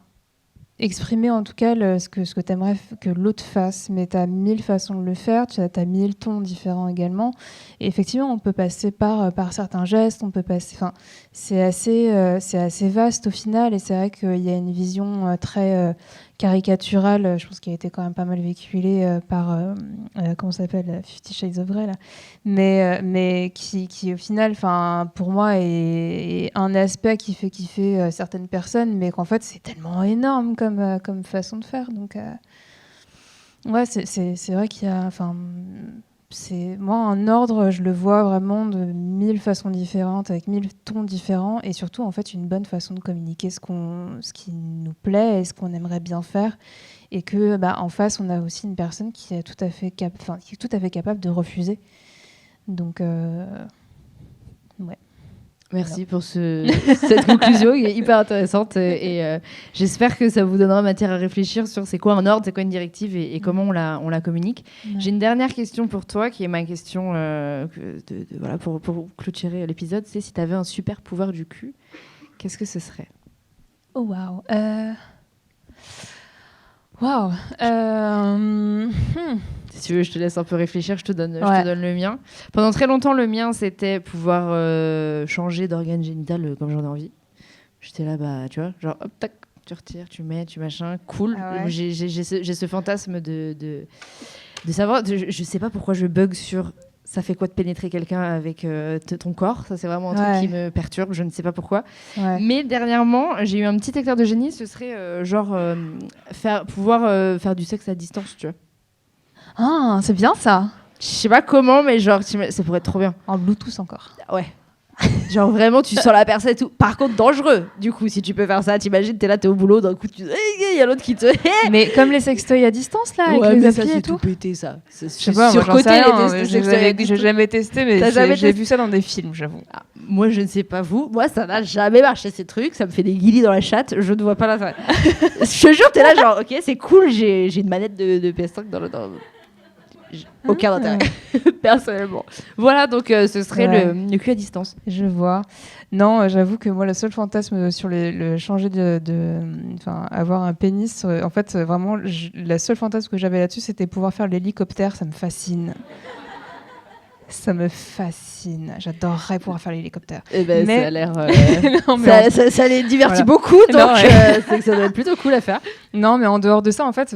exprimer en tout cas ce que tu aimerais que l'autre fasse, mais tu as 1000 façons de le faire, tu as 1000 tons différents également, et effectivement on peut passer par certains gestes, on peut passer, c'est assez vaste au final, et c'est vrai qu'il y a une vision très caricaturale, je pense, qui a été quand même pas mal véhiculée par comment ça s'appelle, 50 Shades of Grey là, mais qui au final, pour moi est un aspect qui fait kiffer certaines personnes, mais qu'en fait c'est tellement énorme comme façon de faire, donc ouais, c'est vrai qu'il y a, moi, un ordre, je le vois vraiment de 1000 façons différentes, avec 1000 tons différents, et surtout, en fait, une bonne façon de communiquer ce qui nous plaît et ce qu'on aimerait bien faire, et que, en face, on a aussi une personne qui est tout à fait capable de refuser. Donc, ouais. Merci pour cette conclusion qui est hyper intéressante, et j'espère que ça vous donnera matière à réfléchir sur c'est quoi un ordre, c'est quoi une directive et comment on la communique. Ouais. J'ai une dernière question pour toi qui est ma question voilà, pour clôturer l'épisode, c'est si tu avais un super pouvoir du cul, qu'est-ce que ce serait? Oh waouh. Waouh. Si tu veux, je te laisse un peu réfléchir, je te donne le mien. Pendant très longtemps, le mien, c'était pouvoir changer d'organe génital comme j'en ai envie. J'étais là, tu vois, genre, hop, tac, tu retires, tu mets, tu machin, cool. Ah ouais. J'ai ce fantasme de savoir, je sais pas pourquoi je bug sur ça fait quoi de pénétrer quelqu'un avec ton corps. Ça, c'est vraiment un truc qui me perturbe, je ne sais pas pourquoi. Ouais. Mais dernièrement, j'ai eu un petit éclair de génie, ce serait pouvoir faire du sexe à distance, tu vois. Ah, c'est bien ça. Je sais pas comment, mais genre, ça pourrait être trop bien. En Bluetooth encore. Ouais. Genre vraiment, tu sens la personne et tout. Par contre, dangereux. Du coup, si tu peux faire ça, t'imagines, t'es là, t'es au boulot, d'un coup, il y a l'autre qui te. Mais comme les sextoys à distance, là, avec les applis et tout. Tout pété, ça. Je sais pas, moi, j'en sais rien, j'ai jamais testé, mais T'as jamais j'ai vu ça dans des films, j'avoue. Ah, moi, je ne sais pas vous. Moi, ça n'a jamais marché, ces trucs. Ça me fait des guillis dans la chatte. Je ne vois pas l'intérêt. Je te jure, t'es là, genre, ok, c'est cool, j'ai une manette de PS5 dans le. Aucun intérêt, personnellement. Voilà, donc ce serait le cul à distance. Je vois. Non, j'avoue que moi, le seul fantasme sur le changer enfin, avoir un pénis, en fait, vraiment, la seule fantasme que j'avais là-dessus, c'était pouvoir faire l'hélicoptère. Ça me fascine. Ça me fascine. J'adorerais pouvoir faire l'hélicoptère. Eh ben, mais... ça a l'air. Ça les divertit beaucoup, donc c'est que ça doit être plutôt cool à faire. Non, mais en dehors de ça, en fait,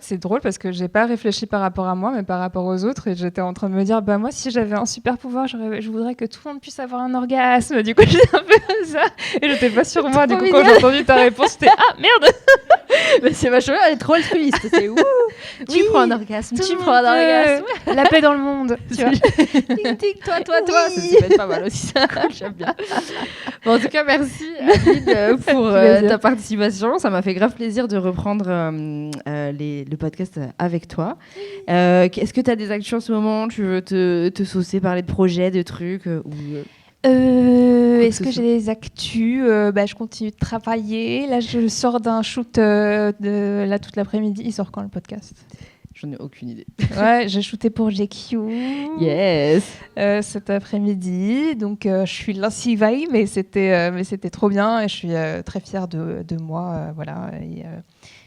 c'est drôle parce que j'ai pas réfléchi par rapport à moi, mais par rapport aux autres. Et j'étais en train de me dire, bah moi, si j'avais un super pouvoir, je voudrais que tout le monde puisse avoir un orgasme. Du coup, j'étais un peu comme ça. Et j'étais pas sûre moi. Du coup, quand j'ai entendu ta réponse, c'était ah merde. Mais c'est vachement, elle est trop altruiste. C'est ouh. Tu prends un orgasme. Tu prends un orgasme. La paix dans le monde. Tu vois. Tic, toi. Ça peut être pas mal aussi, ça. J'aime bien. Bon, en tout cas, merci, Aline, pour ta participation. Ça m'a fait grave plaisir de reprendre le podcast avec toi. Est-ce que tu as des actions en ce moment? Tu veux te saucer, parler de projets, de trucs Est-ce que j'ai des actus? Je continue de travailler. Là, je sors d'un shoot là toute l'après-midi. Il sort quand le podcast? J'en ai aucune idée. Ouais, j'ai shooté pour GQ. Yes. Cet après-midi. Donc, je suis lassée, mais c'était trop bien et je suis très fière de moi. Voilà. Et,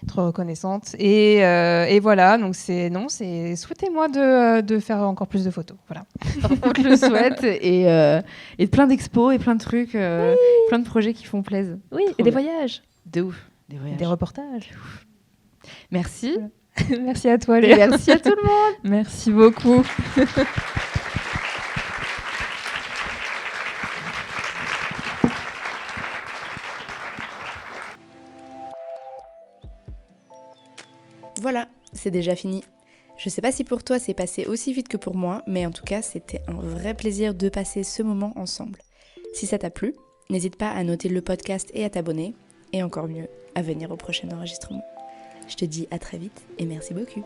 trop reconnaissante. Et voilà. Donc, souhaitez-moi de faire encore plus de photos. Voilà. On te le souhaite. Et plein d'expos et plein de trucs, plein de projets qui font plaisir. Oui, et des voyages. De ouf. Des voyages. Des reportages. Merci. Voilà. Merci à toi, Léa. Et merci à tout le monde. Merci beaucoup. Voilà, c'est déjà fini. Je sais pas si pour toi c'est passé aussi vite que pour moi, mais en tout cas c'était un vrai plaisir de passer ce moment ensemble. Si ça t'a plu, n'hésite pas à noter le podcast et à t'abonner, et encore mieux, à venir au prochain enregistrement. Je te dis à très vite et merci beaucoup.